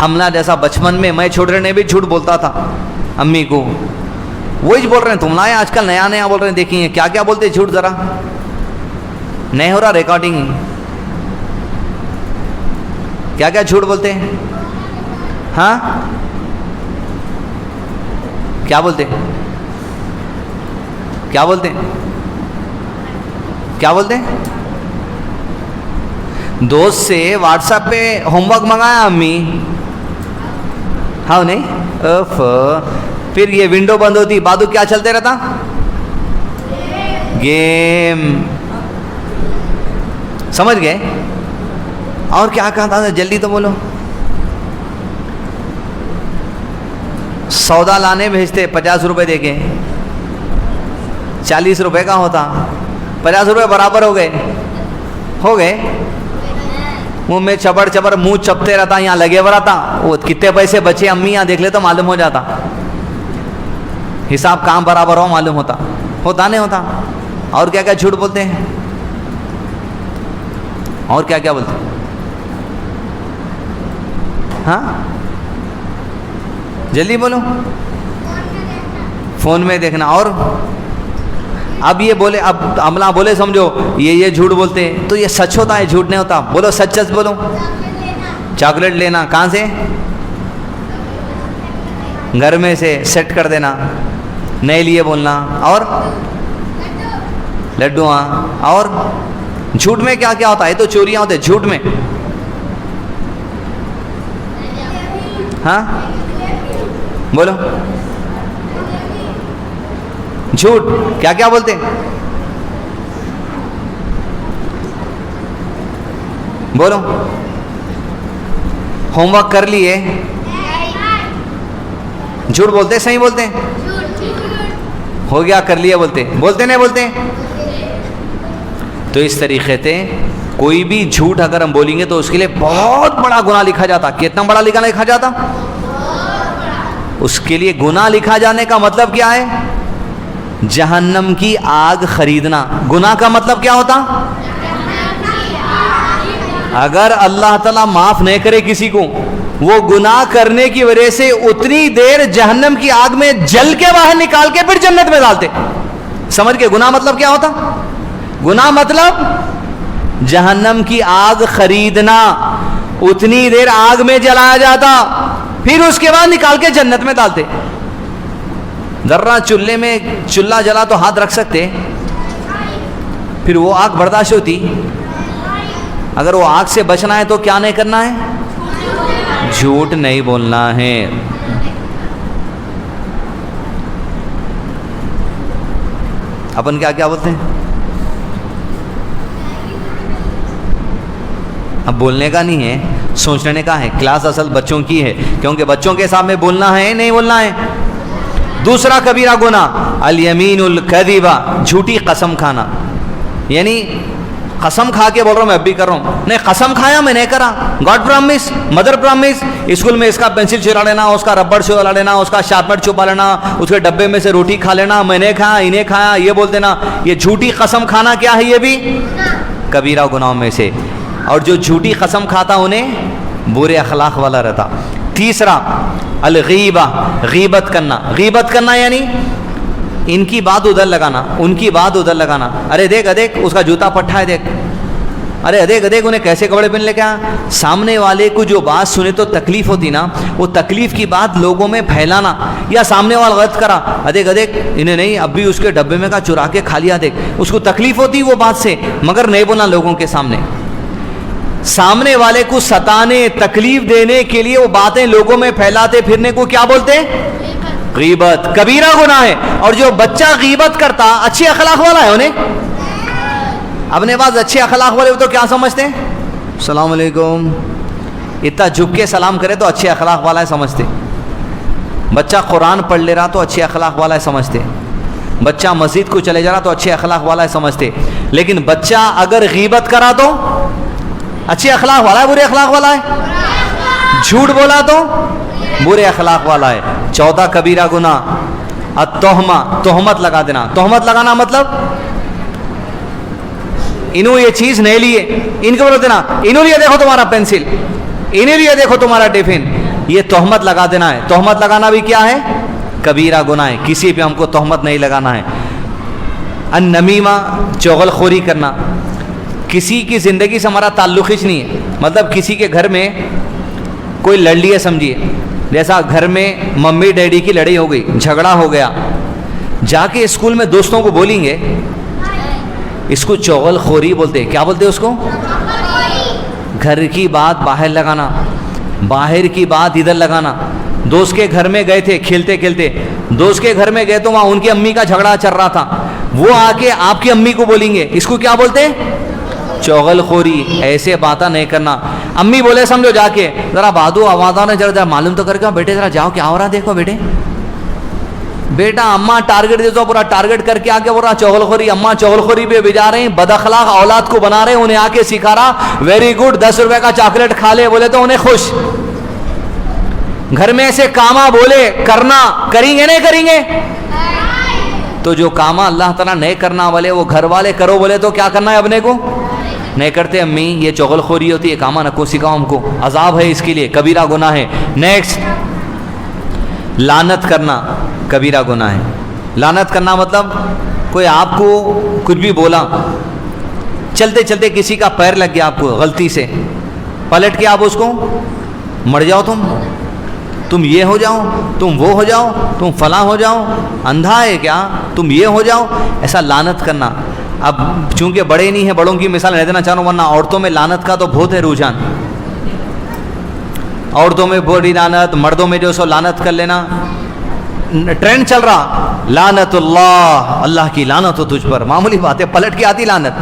حملہ جیسا بچپن میں میں چھوٹے نے بھی جھوٹ بولتا تھا امی کو, وہی بول رہے ہیں تم لائے آج کل نیا نیا بول رہے ہیں. دیکھیں کیا کیا بولتے ہیں جھوٹ, ذرا نہیں ہو رہا ریکارڈنگ, کیا کیا جھوٹ بولتے ہیں. ہاں کیا بولتے ہیں, کیا بولتے ہیں, کیا بولتے ہیں. دوست سے واٹس ایپ پہ ہوم ورک منگایا امی, ہاں نہیں اف, پھر یہ ونڈو بند ہوتی, بادو کیا چلتے رہتا, گیم. سمجھ گئے. اور کیا کہا تھا, جلدی تو بولو. سودا لانے بھیجتے 50 روپے دے کے, 40 روپے کا ہوتا, 50 روپے برابر ہو گئے. منہ میں چبڑ چبڑ منہ چپتے رہتا, یہاں لگے ہوا رہتا, وہ کتنے پیسے بچے امی یہاں دیکھ لے تو معلوم ہو جاتا, حساب کام برابر ہو معلوم ہوتا نہیں ہوتا. اور کیا کیا جھوٹ بولتے ہیں, اور کیا کیا بولتے ہیں. ہاں جلدی بولو. فون میں دیکھنا. اور اب یہ بولے, اب عملہ بولے سمجھو یہ جھوٹ بولتے ہیں تو یہ سچ ہوتا ہے جھوٹ نہیں ہوتا. بولو سچ سچ بولو. چاکلیٹ لینا کہاں سے, گھر میں سے سیٹ کر دینا, نہیں لیے بولنا. اور لڈو, ہاں. اور جھوٹ میں کیا کیا ہوتا ہے, تو چوریاں ہوتے جھوٹ میں. ہاں بولو جھوٹ کیا کیا بولتے ہیں, بولو. ہوم ورک کر لیے, جھوٹ بولتے صحیح بولتے ہیں, ہو گیا کر لیا بولتے نہیں بولتے. تو اس طریقے سے کوئی بھی جھوٹ اگر ہم بولیں گے تو اس کے لیے بہت بڑا گناہ لکھا جاتا. کتنا بڑا لکھا جاتا, اس کے لیے گناہ لکھا جانے کا مطلب کیا ہے, جہنم کی آگ خریدنا. گناہ کا مطلب کیا ہوتا, اگر اللہ تعالیٰ معاف نہیں کرے کسی کو, وہ گناہ کرنے کی وجہ سے اتنی دیر جہنم کی آگ میں جل کے باہر نکال کے پھر جنت میں ڈالتے. سمجھ کے گناہ مطلب کیا ہوتا, گناہ مطلب جہنم کی آگ خریدنا, اتنی دیر آگ میں جلایا جاتا پھر اس کے بعد نکال کے جنت میں ڈالتے. ذرہ چولہے میں چولہا جلا تو ہاتھ رکھ سکتے, پھر وہ آگ برداشت ہوتی. اگر وہ آگ سے بچنا ہے تو کیا نہیں کرنا ہے, جھوٹ نہیں بولنا ہے. اپن کیا کیا بولتے ہیں, اب بولنے کا نہیں ہے, سوچنے کا ہے. کلاس اصل بچوں کی ہے, کیونکہ بچوں کے سامنے بولنا ہے نہیں بولنا ہے. دوسرا کبیرہ گناہ الیمین الکذبہ, جھوٹی قسم کھانا. یعنی قسم کھا کے بول رہا ہوں میں اب بھی کر رہا ہوں, نہیں قسم کھایا میں نہیں کرا. God promise, mother promise. School میں اس کا پینسل چرا لینا, اس کا ربڑ چرا لینا, اس کا شارپنر چھپا لینا, اس کے ڈبے میں سے روٹی کھا لینا, میں نے کھایا انہیں کھایا, یہ بول دینا. یہ جھوٹی قسم کھانا کیا ہے, یہ بھی کبیرہ گناہوں میں سے. اور جو جھوٹی قسم کھاتا انہیں برے اخلاق والا رہتا. تیسرا الغیبہ, غیبت کرنا. غیبت کرنا یعنی ان کی بات ادھر لگانا, ان کی بات ادھر لگانا. ارے دیکھ اس کا جوتا پٹھا ہے, دیکھ, ارے دیکھ انہیں کیسے کپڑے پہن لے کے آیا. سامنے والے کو جو بات سنے تو تکلیف ہوتی نا, وہ تکلیف کی بات لوگوں میں پھیلانا. یا سامنے والا غلط کرا, دیکھ انہیں نہیں اب بھی اس کے ڈبے میں کا چرا کے کھا لیا, دیکھ. اس کو تکلیف ہوتی وہ بات سے, مگر نہیں بولنا لوگوں کے سامنے. سامنے والے کو ستانے, تکلیف دینے کے لیے وہ باتیں لوگوں میں پھیلاتے پھرنے کو کیا بولتے ہیں, غیبت. کبیرہ گناہ ہے. اور جو بچہ غیبت کرتا اچھے اخلاق والا ہے, انہیں اپنے پاس اچھے اخلاق والے تو کیا سمجھتے ہیں, السلام علیکم, اتنا جھک کے سلام کرے تو اچھے اخلاق والا ہے سمجھتے. بچہ قرآن پڑھ لے رہا تو اچھے اخلاق والا ہے سمجھتے. بچہ مسجد کو چلے جا رہا تو اچھے اخلاق والا ہے سمجھتے. لیکن بچہ اگر غیبت کرا تو اچھے اخلاق والا ہے برے اخلاق والا ہے, جھوٹ بولا تو برے اخلاق والا ہے. چوتھا کبیرہ گناہ التہمہ, تہمت لگا دینا. تہمت لگانا مطلب انہوں یہ چیز نہیں لیے, ان کو بولتے نا انہوں لیے دیکھو تمہارا پینسل, انہیں لیے دیکھو تمہارا ٹفن. یہ تہمت لگا دینا ہے. تہمت لگانا بھی کیا ہے؟ کبیرہ گناہ ہے. کسی پہ ہم کو تہمت نہیں لگانا ہے. النمیمہ, چغل خوری کرنا. کسی کی زندگی سے ہمارا تعلق ہی نہیں ہے. مطلب کسی کے گھر میں کوئی لڑ لیا سمجھیے, جیسا گھر میں ممی ڈیڈی کی لڑائی ہو گئی, جھگڑا ہو گیا, جا کے اسکول میں دوستوں کو بولیں گے, اس کو چغل خوری بولتے. کیا بولتے اس کو؟ گھر کی بات باہر لگانا, باہر کی بات ادھر لگانا. دوست کے گھر میں گئے تھے کھیلتے کھیلتے, دوست کے گھر میں گئے تو وہاں ان کی امی کا جھگڑا چل رہا تھا, وہ آ کے آپ کی امی کو بولیں گے, اس کو کیا بولتے ہیں؟ چغل خوری. ایسے باتیں نہیں کرنا. امی بولے سمجھو جا کے ذرا بادو آوازوں نے ذرا معلوم تو کر کے بیٹے ذرا جاؤ کیا ہو رہا دیکھو بیٹے. بیٹا اماں ٹارگٹ دیتا پورا ٹارگٹ کر کے آ کے بول رہا چغل خوری. اماں چغل خوری پہ بھجا رہے ہیں, بد اخلاق اولاد کو بنا رہے ہیں, انہیں آ کے سکھا رہا ویری گڈ 10 روپے کا چاکلیٹ کھا لے بولے تو انہیں خوش. گھر میں ایسے کاما بولے کرنا, کریں گے نہیں کریں گے؟ تو جو کاما اللہ تعالیٰ نہیں کرنا والے وہ گھر والے کرو بولے تو کیا کرنا ہے اپنے کو؟ نہیں کرتے. امی یہ چغل خوری ہوتی ہے, کاما نکو سکھاؤ ہم کو, عذاب ہے اس کے لیے, کبیرہ گناہ ہے. نیکسٹ, لعنت کرنا کبیرہ گناہ ہے. لعنت کرنا مطلب کوئی آپ کو کچھ بھی بولا, چلتے چلتے کسی کا پیر لگ گیا آپ کو غلطی سے, پلٹ کے آپ اس کو مر جاؤ, تم یہ ہو جاؤ, تم وہ ہو جاؤ, تم فلاں ہو جاؤ, اندھا ہے کیا, تم یہ ہو جاؤ, ایسا لعنت کرنا. اب چونکہ بڑے نہیں ہیں, بڑوں کی مثال نہیں دینا چاہ رہا ہوں, ورنہ عورتوں میں لعنت کا تو بہت ہے رجحان. عورتوں میں بڑی لعنت, مردوں میں جو سو لعنت کر لینا ٹرینڈ چل رہا. لعنت اللہ, اللہ کی لعنت ہو تجھ پر, معمولی بات ہے, پلٹ کے آتی لعنت.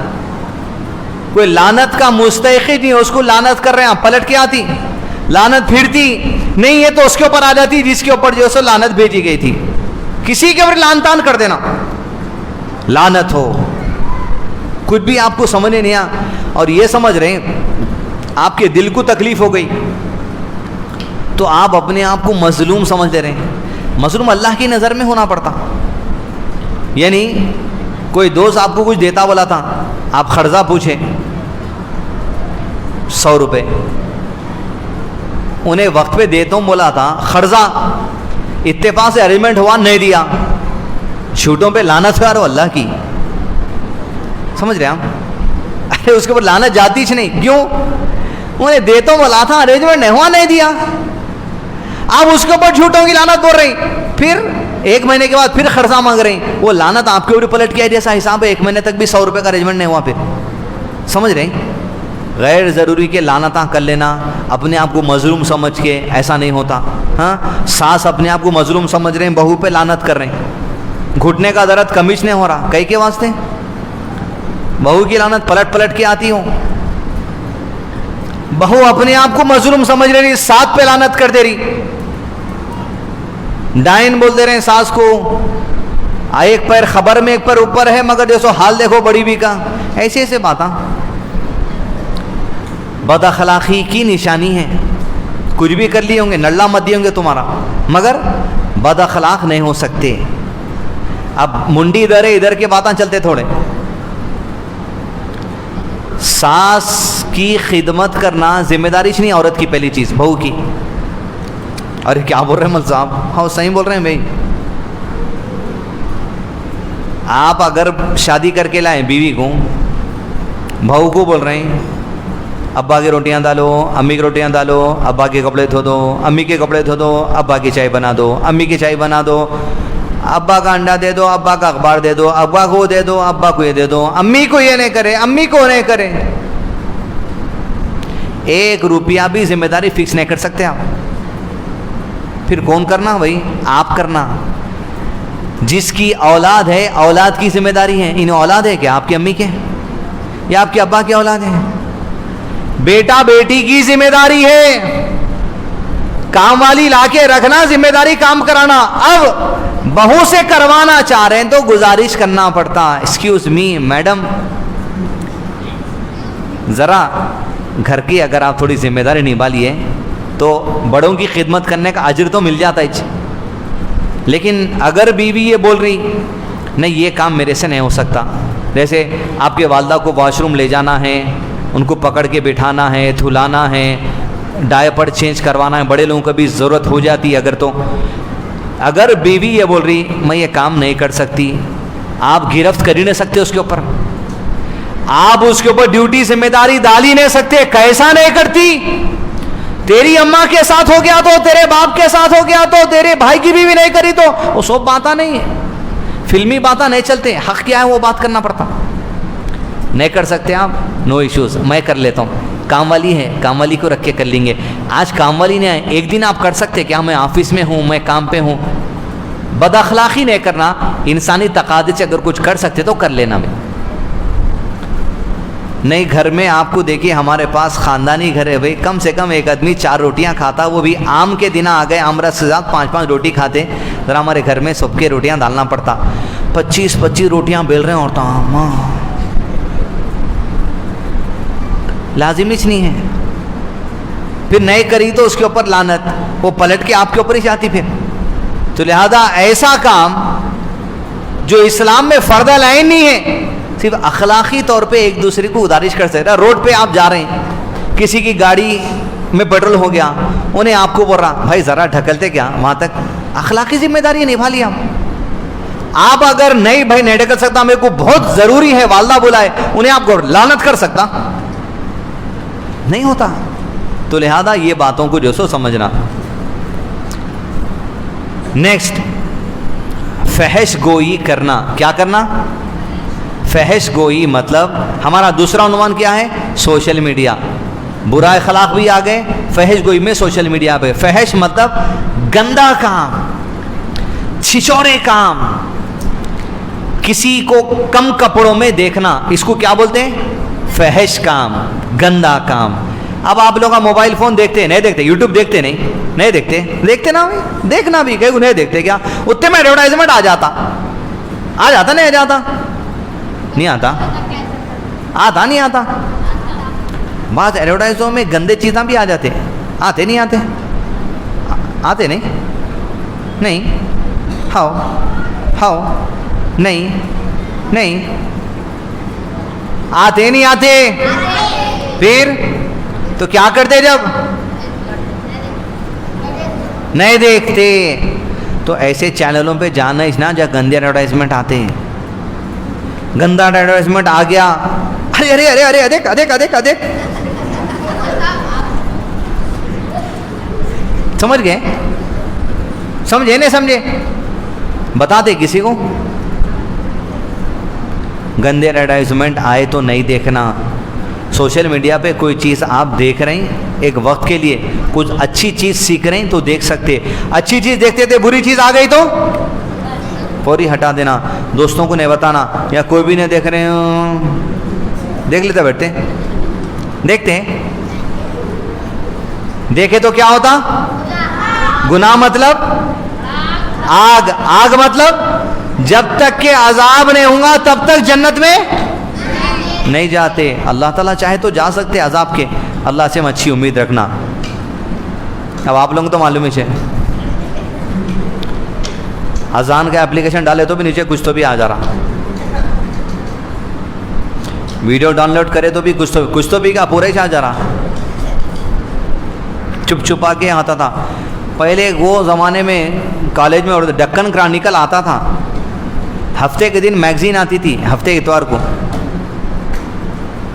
کوئی لعنت کا مستحق نہیں, اس کو لعنت کر رہے ہیں, پلٹ کے آتی لعنت پھرتی نہیں ہے تو اس کے اوپر آ جاتی جس کے اوپر جو سو لعنت بھیجی گئی تھی. کسی کے اوپر لعن تان کر دینا, لعنت ہو. کچھ بھی آپ کو سمجھ نہیں آیا اور یہ سمجھ رہے ہیں آپ کے دل کو تکلیف ہو گئی تو آپ اپنے آپ کو مظلوم سمجھتے رہے ہیں. مظلوم اللہ کی نظر میں ہونا پڑتا. یعنی کوئی دوست آپ کو کچھ دیتا بولا تھا, آپ قرضہ پوچھے 100 روپے, انہیں وقت پہ دیتا ہوں بولا تھا, قرضہ اتفاق سے ارینجمنٹ ہوا نہیں دیا, چھوٹوں پہ لعنت کر اللہ کی. سمجھ رہے آپ؟ ارے اس کے اوپر لعنت جاتی چ نہیں, کیوں؟ انہیں دیتا ہوں بولا تھا, ارینجمنٹ نہیں ہوا نہیں دیا, آپ اس کے اوپر جھوٹوں کی لعنت بول رہے ہیں. پھر 1 مہینے کے بعد پھر قرضہ مانگ رہے ہیں, وہ لعنت آپ کے اوپر پلٹ کیا جیسا حساب ہے. 1 مہینے تک بھی 100 روپے کا ارینجمنٹ نہیں ہوا. پھر سمجھ رہے ہیں؟ غیر ضروری کے لعنتاں کر لینا اپنے آپ کو مظلوم سمجھ کے, ایسا نہیں ہوتا. ہاں, ساس اپنے آپ کو مظلوم سمجھ رہے ہیں, بہو پہ لعنت کر رہے ہیں. گھٹنے کا درد کمیش نہیں ہو رہا, کئی کے واسطے بہو کی لعنت پلٹ پلٹ کے آتی ہو. بہو اپنے آپ کو مظلوم سمجھ رہی, ساتھ پہ لعنت کر دے رہی, ڈائن بول دے رہے ہیں ساس کو, ایک پیر خبر میں ایک پیر اوپر ہے مگر جیسو حال دیکھو بڑی بھی کا. ایسے ایسے باتیں بد اخلاقی کی نشانی ہے. کچھ بھی کر لیے ہوں گے, نلہ مت دیے ہوں گے تمہارا, مگر بد اخلاق نہیں ہو سکتے. اب منڈی ادھر ہے, ادھر کے باتیں چلتے تھوڑے. ساس کی خدمت کرنا ذمہ داری نہیں, عورت کی پہلی چیز بہو کی. ارے کیا بول رہے ہیں مل صاحب؟ ہاں صحیح بول رہے ہیں بھائی. آپ اگر شادی کر کے لائیں بیوی کو, بہو کو بول رہے ہیں ابا کی روٹیاں ڈالو, امی کی روٹیاں ڈالو, ابا کے کپڑے دھو دو, امی کے کپڑے دھو دو, ابا کی چائے بنا دو, امی کی چائے بنا دو, ابا کا انڈا دے دو, ابا کا اخبار دے دو, ابا کو دے دو, ابا کو یہ دے دو, امی کو یہ نہیں کرے, امی کو نہیں کرے. 1 روپیہ بھی ذمہ داری فکس نہیں کر سکتے آپ. پھر کون کرنا بھائی؟ آپ کرنا. جس کی اولاد ہے, اولاد کی ذمہ داری ہے. انہیں اولاد ہے کہ آپ کی امی کے یا آپ کے ابا کی اولاد ہے؟ بیٹا بیٹی کی ذمہ داری ہے, کام والی لا کے رکھنا, ذمہ داری کام کرانا. اب بہو سے کروانا چاہ رہے ہیں تو گزارش کرنا پڑتا, ایکسکیوز می میڈم, ذرا گھر کی اگر آپ تھوڑی ذمہ داری نبھا لیے تو بڑوں کی خدمت کرنے کا اجر تو مل جاتا ہے. لیکن اگر بیوی یہ بول رہی نہیں یہ کام میرے سے نہیں ہو سکتا, جیسے آپ کے والدہ کو واش روم لے جانا ہے، ان کو پکڑ کے بٹھانا ہے، دھلانا ہے، ڈائپر چینج کروانا ہے، بڑے لوگوں کو بھی ضرورت ہو جاتی ہے اگر تو. اگر بیوی یہ بول رہی میں یہ کام نہیں کر سکتی، آپ گرفت کر ہی نہیں سکتے اس کے اوپر، آپ اس کے اوپر ڈیوٹی ذمہ داری ڈال ہی نہیں سکتے. کیسا نہیں کرتی؟ تیری اماں کے ساتھ ہو گیا تو، تیرے باپ کے ساتھ ہو گیا تو، تیرے بھائی کی بھی نہیں کری تو، وہ سب باتیں نہیں ہے، فلمی باتیں نہیں چلتے. حق کیا ہے وہ بات کرنا پڑتا. نہیں کر سکتے آپ، نو ایشوز، میں کر لیتا ہوں. کام والی ہے، کام والی کو رکھ کے کر لیں گے. آج کام والی نہیں ہے، ایک دن آپ کر سکتے کیا؟ میں آفس میں ہوں، میں کام پہ ہوں. بد اخلاقی نہیں کرنا، انسانی تقاضے سے اگر کچھ کر سکتے تو کر لینا. میں نہیں، گھر میں آپ کو دیکھیے ہمارے پاس خاندانی گھر ہے بھائی، کم سے کم ایک آدمی 4 روٹیاں کھاتا، وہ بھی عام کے دن آ گئے، عام رس کے ساتھ 5 روٹی کھاتے. ذرا ہمارے گھر میں سب کے روٹیاں ڈالنا پڑتا. 25 روٹیاں بیل رہے ہیں عورتیں، ماں لازمی نہیں ہے. پھر نہیں کری تو اس کے اوپر لعنت، وہ پلٹ کے آپ کے اوپر ہی جاتی پھر. تو لہذا ایسا کام جو اسلام میں فرض عین نہیں ہے، صرف اخلاقی طور پہ ایک دوسرے کو گزارش کر سکتا. روڈ پہ آپ جا رہے ہیں، کسی کی گاڑی میں پیٹرول ہو گیا، انہیں آپ کو بول رہا بھائی ذرا ڈھکلتے کیا وہاں تک، اخلاقی ذمہ داری نبھا لیا. آپ اگر نہیں بھائی نہیں ڈھکل سکتا، میرے کو بہت ضروری ہے، والدہ بلائے، انہیں آپ کو لعنت کر سکتا نہیں ہوتا. تو لہذا یہ باتوں کو جو سو سمجھنا. نیکسٹ، فحش گوئی کرنا. کیا کرنا؟ فحش گوئی مطلب ہمارا دوسرا عنوان کیا ہے؟ Social media. برا اخلاق بھی آ گئے فحش گوئی میں، سوشل میڈیا پہ. فحش مطلب گندا کام، چھچورے کام، کسی کو کم کپڑوں میں دیکھنا، اس کو کیا بولتے ہیں؟ فحش کام، گندا کام. اب آپ لوگ موبائل فون دیکھتے نہیں دیکھتے؟ یوٹیوب دیکھتے نہیں دیکھتے؟ دیکھتے نا بھائی، دیکھنا بھی کہ نہیں دیکھتے کیا؟ اتنے میں ایڈورٹائزمنٹ آ جاتا نہیں آ جاتا؟ نہیں آتا، آتا نہیں آتا. بعض ایڈورٹائزوں میں گندے چیزاں بھی آ جاتے، آتے نہیں آتے؟ آتے نہیں ہاؤ نہیں آتے نہیں آتے. پھر تو کیا کرتے جب نہیں دیکھتے؟ تو ایسے چینلوں پہ جانا اس نا جہاں گندے ایڈورٹائزمنٹ آتے ہیں. گندا ایڈورٹائزمنٹ آ گیا، ارے دیکھ. سمجھ گئے؟ سمجھے نہیں سمجھے؟ بتاتے کسی کو. گندے ایڈورٹائزمنٹ آئے تو نہیں دیکھنا. سوشل میڈیا پہ کوئی چیز آپ دیکھ رہے ہیں ایک وقت کے لیے، کچھ اچھی چیز سیکھ رہے ہیں تو دیکھ سکتے. اچھی چیز دیکھتے تھے، بری چیز آ گئی تو فوری ہٹا دینا. دوستوں کو نہیں بتانا، یا کوئی بھی نہیں دیکھ رہے ہیں، دیکھ لیتے بیٹھتے دیکھتے ہیں. دیکھے تو کیا ہوتا؟ گناہ مطلب آگ مطلب جب تک کہ عذاب نہیں ہوں گا تب تک جنت میں نہیں جاتے. اللہ تعالیٰ چاہے تو جا سکتے عذاب کے. اللہ سے ہم اچھی امید رکھنا. اب آپ لوگوں تو معلوم ہی ہے، اذان کا اپلیکیشن ڈالے تو بھی نیچے کچھ تو بھی آ جا رہا، ویڈیو ڈاؤن لوڈ کرے تو بھی کچھ تو بھی کا پورا ہی آ جا رہا. چھپ چھپا کے آتا تھا پہلے. وہ زمانے میں کالج میں ڈکن کرانیکل آتا تھا، ہفتے کے دن میگزین آتی تھی، ہفتے اتوار کو.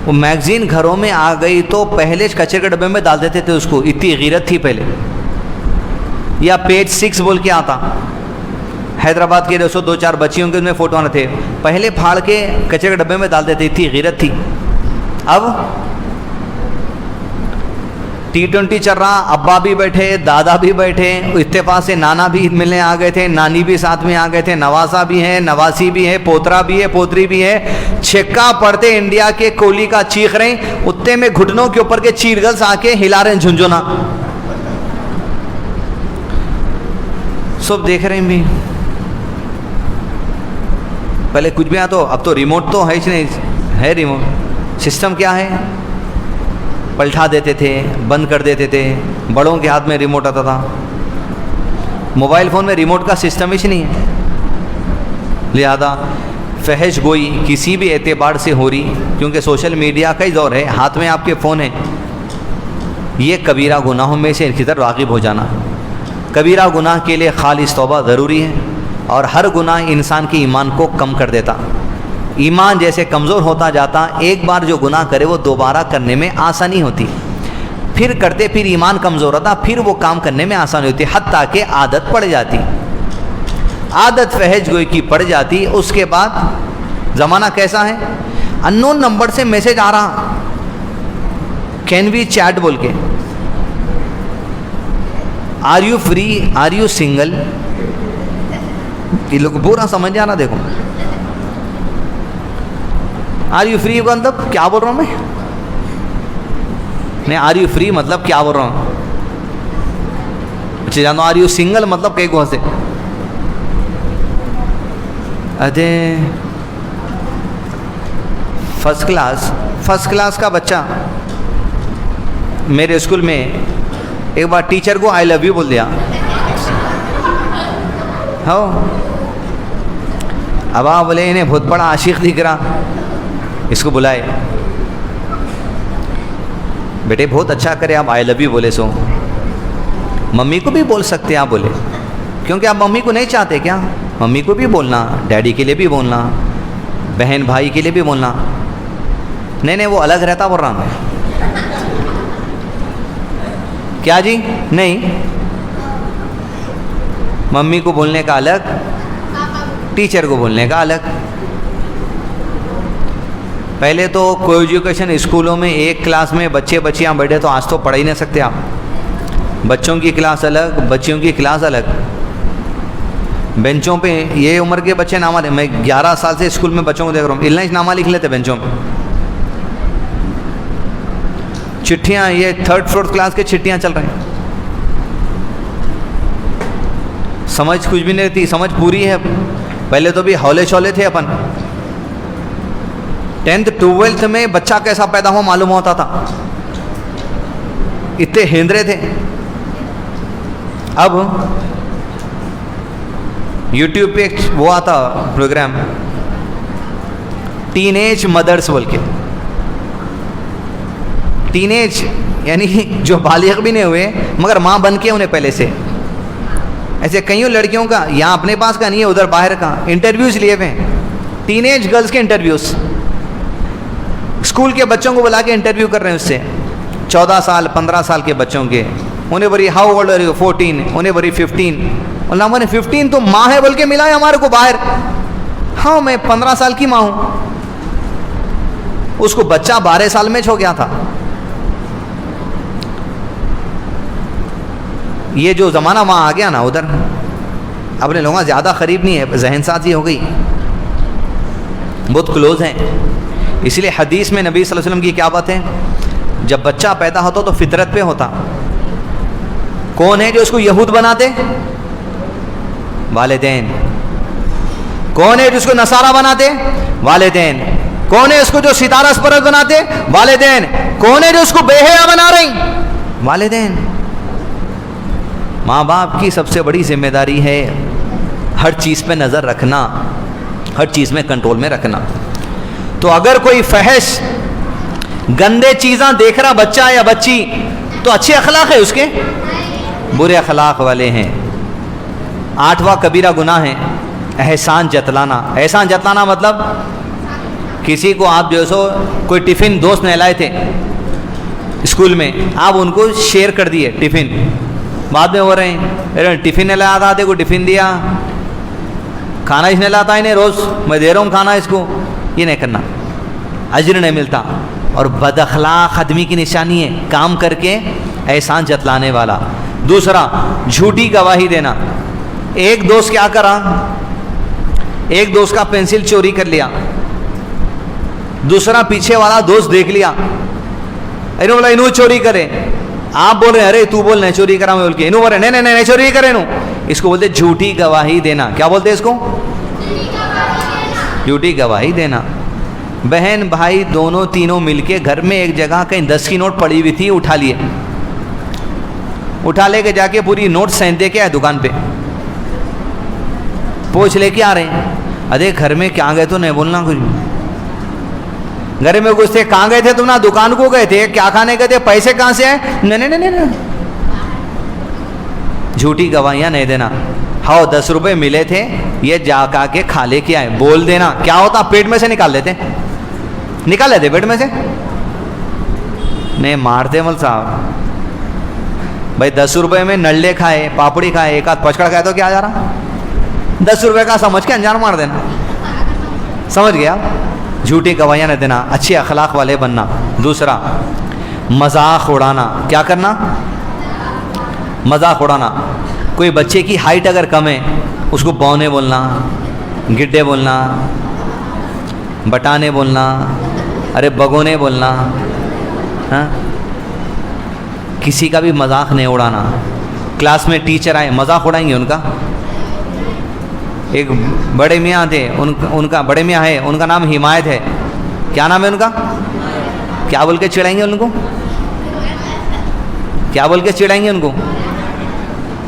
وہ میگزین گھروں میں آ گئی تو پہلے کچرے کے ڈبے میں ڈال دیتے تھے اس کو، اتنی غیرت تھی پہلے. یا پیج 6 بول کے آتا، حیدرآباد کے 2-4 بچیوں کے میں فوٹو آنے تھے، پہلے پھاڑ کے کچرے کے ڈبے میں ڈال دیتے، اتنی غیرت تھی. اب T20 چل رہا، ابا بھی بیٹھے، دادا بھی بیٹھے، اتفاق سے نانا بھی ملنے آ گئے تھے، نانی بھی ساتھ میں آ گئے تھے، نواسا بھی ہے، نواسی بھی ہے، پوترا بھی ہے، پوتری بھی ہے. چھکا پڑتے انڈیا کے کوہلی کا چیخ رہے ہیں، اتنے میں گھٹنوں کے اوپر کے چیرگلس آ کے ہلا رہے ہیں جھنجھونا. سب دیکھ رہے ہیں بھی. پہلے کچھ بھی آتا، اب تو ریموٹ تو ہے ہی نہیں، ہے ریموٹ. سسٹم کیا ہے؟ پلٹا دیتے تھے، بند کر دیتے تھے. بڑوں کے ہاتھ میں ریموٹ آتا تھا. موبائل فون میں ریموٹ کا سسٹم ہی نہیں ہے. لہذا فحش گوئی کسی بھی اعتبار سے ہو رہی، کیونکہ سوشل میڈیا کا ہی دور ہے، ہاتھ میں آپ کے فون ہیں، یہ کبیرہ گناہوں میں سے ان کی طرف راغب ہو جانا۔ کبیرہ گناہ کے لیے خالص توبہ ضروری ہے، اور ہر گناہ انسان کے ایمان کو کم کر دیتا۔ ایمان جیسے کمزور ہوتا جاتا، ایک بار جو گناہ کرے وہ دوبارہ کرنے میں آسانی ہوتی، پھر کرتے پھر ایمان کمزور ہوتا، پھر وہ کام کرنے میں آسانی ہوتی، حتیٰ کہ عادت پڑ جاتی۔ عادت فحش گوئی کی پڑ جاتی، اس کے بعد زمانہ کیسا ہے، ان نون نمبر سے میسج آ رہا، کین وی چیٹ بول کے، are you free, are you single, یہ لوگ پورا سمجھ جانا۔ دیکھو آر یو فری مطلب کیا بول رہا ہوں میں، نہیں آر یو فری مطلب کیا بول رہا ہوں، اچھا جانو آر یو سنگل مطلب کئی کو سے، ارے فرسٹ کلاس کا بچہ میرے اسکول میں ایک بار ٹیچر کو آئی لو یو بول دیا، ہو اب آپ بولے انہیں بہت بڑا عاشق دکھ رہا، اس کو بلائے، بیٹے بہت اچھا کرے آپ آئی لو یو بولے، سو ممی کو بھی بول سکتے آپ بولے، کیونکہ آپ ممی کو نہیں چاہتے کیا، ممی کو بھی بولنا، ڈیڈی کے لیے بھی بولنا، بہن بھائی کے لیے بھی بولنا، نہیں وہ الگ رہتا بول رہا میں، کیا جی نہیں، ممی کو بولنے کا الگ، ٹیچر کو بولنے کا الگ۔ پہلے تو کو ایجوکیشن اسکولوں میں ایک کلاس میں بچے بچیاں بیٹھے تو آج تو پڑھ ہی نہیں سکتے آپ، بچوں کی کلاس الگ، بچیوں کی کلاس الگ، بینچوں پہ یہ عمر کے بچے نامہ دیں، میں 11 سال سے اسکول میں بچوں کو دیکھ رہا ہوں، النش نامہ لکھ لیتے بینچوں میں، چٹھیاں، یہ 3rd 4th کلاس کے چٹھیاں چل رہے ہیں، سمجھ کچھ بھی نہیں رہتی، سمجھ پوری ہے، پہلے تو بھی ہولے شولے تھے اپن، 10th 12th میں بچہ کیسا پیدا ہوا معلوم ہوتا تھا، اتنے ہندرے تھے، اب یوٹیوب پہ وہ آتا پروگرام ٹین ایج مدرس بول کے، ٹین ایج یعنی جو بالغ بھی نہیں ہوئے مگر ماں بن کے انہیں پہلے سے، ایسے کئیوں لڑکیوں کا یہاں اپنے پاس کا نہیں ہے ادھر باہر کا انٹرویوز لیے ہوئے ہیں، ٹین ایج گرلز کے انٹرویوز، اسکول کے بچوں کو بلا کے انٹرویو کر رہے ہیں، اس سے 14 سال 15 سال کے بچوں کے، انہیں بری ہاؤ اولڈ آر یو 14، انہیں بری 15، علامہ نے 15 تو ماں ہے بول کے ملا ہے ہمارے کو باہر، ہاں میں 15 سال کی ماں ہوں، اس کو بچہ 12 سال میں چھو گیا تھا۔ یہ جو زمانہ وہاں آ گیا نا ادھر، اپنے لوگوں زیادہ قریب نہیں ہے، ذہن سازی ہو گئی، بہت کلوز ہیں، اس لیے حدیث میں نبی صلی اللہ علیہ وسلم کی کیا بات ہے، جب بچہ پیدا ہوتا تو فطرت پہ ہوتا، کون ہے جو اس کو یہود بناتے، والدین، کون ہے جو اس کو نصارہ بناتے، والدین، کون ہے اس کو جو ستارہ پرست بناتے، والدین، کون ہے جو اس کو بے حیا بنا رہی، والدین۔ ماں باپ کی سب سے بڑی ذمہ داری ہے ہر چیز پہ نظر رکھنا، ہر چیز میں کنٹرول میں رکھنا۔ تو اگر کوئی فحش گندے چیزاں دیکھ رہا بچہ یا بچی تو اچھے اخلاق ہے اس کے، برے اخلاق والے ہیں۔ 8واں کبیرہ گناہ ہے احسان جتلانا۔ احسان جتلانا مطلب کسی کو آپ جو سو کوئی ٹفن دوست نے لائے تھے اسکول میں، آپ ان کو شیئر کر دیے ٹفن، بعد میں ہو رہے ہیں ٹفن نے لایا تھا، آتے کو ٹفن دیا، کھانا اس نے لاتا ہے نہیں، روز میں دے رہا ہوں کھانا اس کو، یہ نہیں کرنا، اجر نہیں ملتا، اور بد اخلاق آدمی کی نشانی ہے کام کر کے احسان جتلانے والا۔ دوسرا جھوٹی گواہی دینا۔ ایک دوست کیا کرا، ایک دوست کا پینسل چوری کر لیا، دوسرا پیچھے والا دوست دیکھ لیا، انہوں بولا انہوں چوری کرے، آپ بول رہے ہیں ارے تو بول نہیں چوری کرا میں بول کے، انہوں بول رہے نہیں چوری کرے، انہوں اس کو بولتے جھوٹی گواہی دینا۔ کیا بولتے اس کو؟ جھوٹی گواہی دینا۔ بہن بھائی دونوں تینوں مل کے گھر میں ایک جگہ کہیں 10 کی نوٹ پڑی ہوئی تھی، اٹھا لیے، اٹھا لے کے جا کے پوری نوٹ سینتے کے آئے دکان پہ، پوچھ لے کے آ رہے ہیں، ارے گھر میں کیا گئے تو نہیں بولنا کچھ. گھر میں گھستے کہاں گئے تھے تم نا, دکان کو گئے تھے, کیا کھانے گئے تھے, پیسے کہاں سے آئے, نہیں. جھوٹی گواہیاں نہیں دینا. ہاؤ 10 روپے ملے تھے, یہ جا کا کے کھا لے کے آئے, بول دینا. کیا ہوتا, پیٹ میں سے نکال لیتے پیٹ میں سے, نہیں مارتے مل صاحب. بھائی 10 روپے میں نلے کھائے, پاپڑی کھائے, ایک آدھ پچکڑ کھائے تو کیا جا رہا, 10 روپے کا سمجھ کے انجان مار دینا. سمجھ گیا. جھوٹی گواہیاں نہ دینا, اچھے اخلاق والے بننا. دوسرا مذاق اڑانا. کیا کرنا, مذاق اڑانا. کوئی بچے کی ہائٹ اگر کم ہے اس کو بونے بولنا, گڈے بولنا, بٹانے بولنا, ارے بگونے بولنا. ہاں, کسی کا بھی مذاق نہیں اڑانا. کلاس میں ٹیچر آئے, مذاق اڑائیں گے ان کا. ایک بڑے میاں تھے, ان کا بڑے میاں ہے, ان کا نام حمایت ہے. کیا نام ہے ان کا, کیا بول کے چڑھائیں گے ان کو, کیا بول کے چڑھائیں گے ان کو,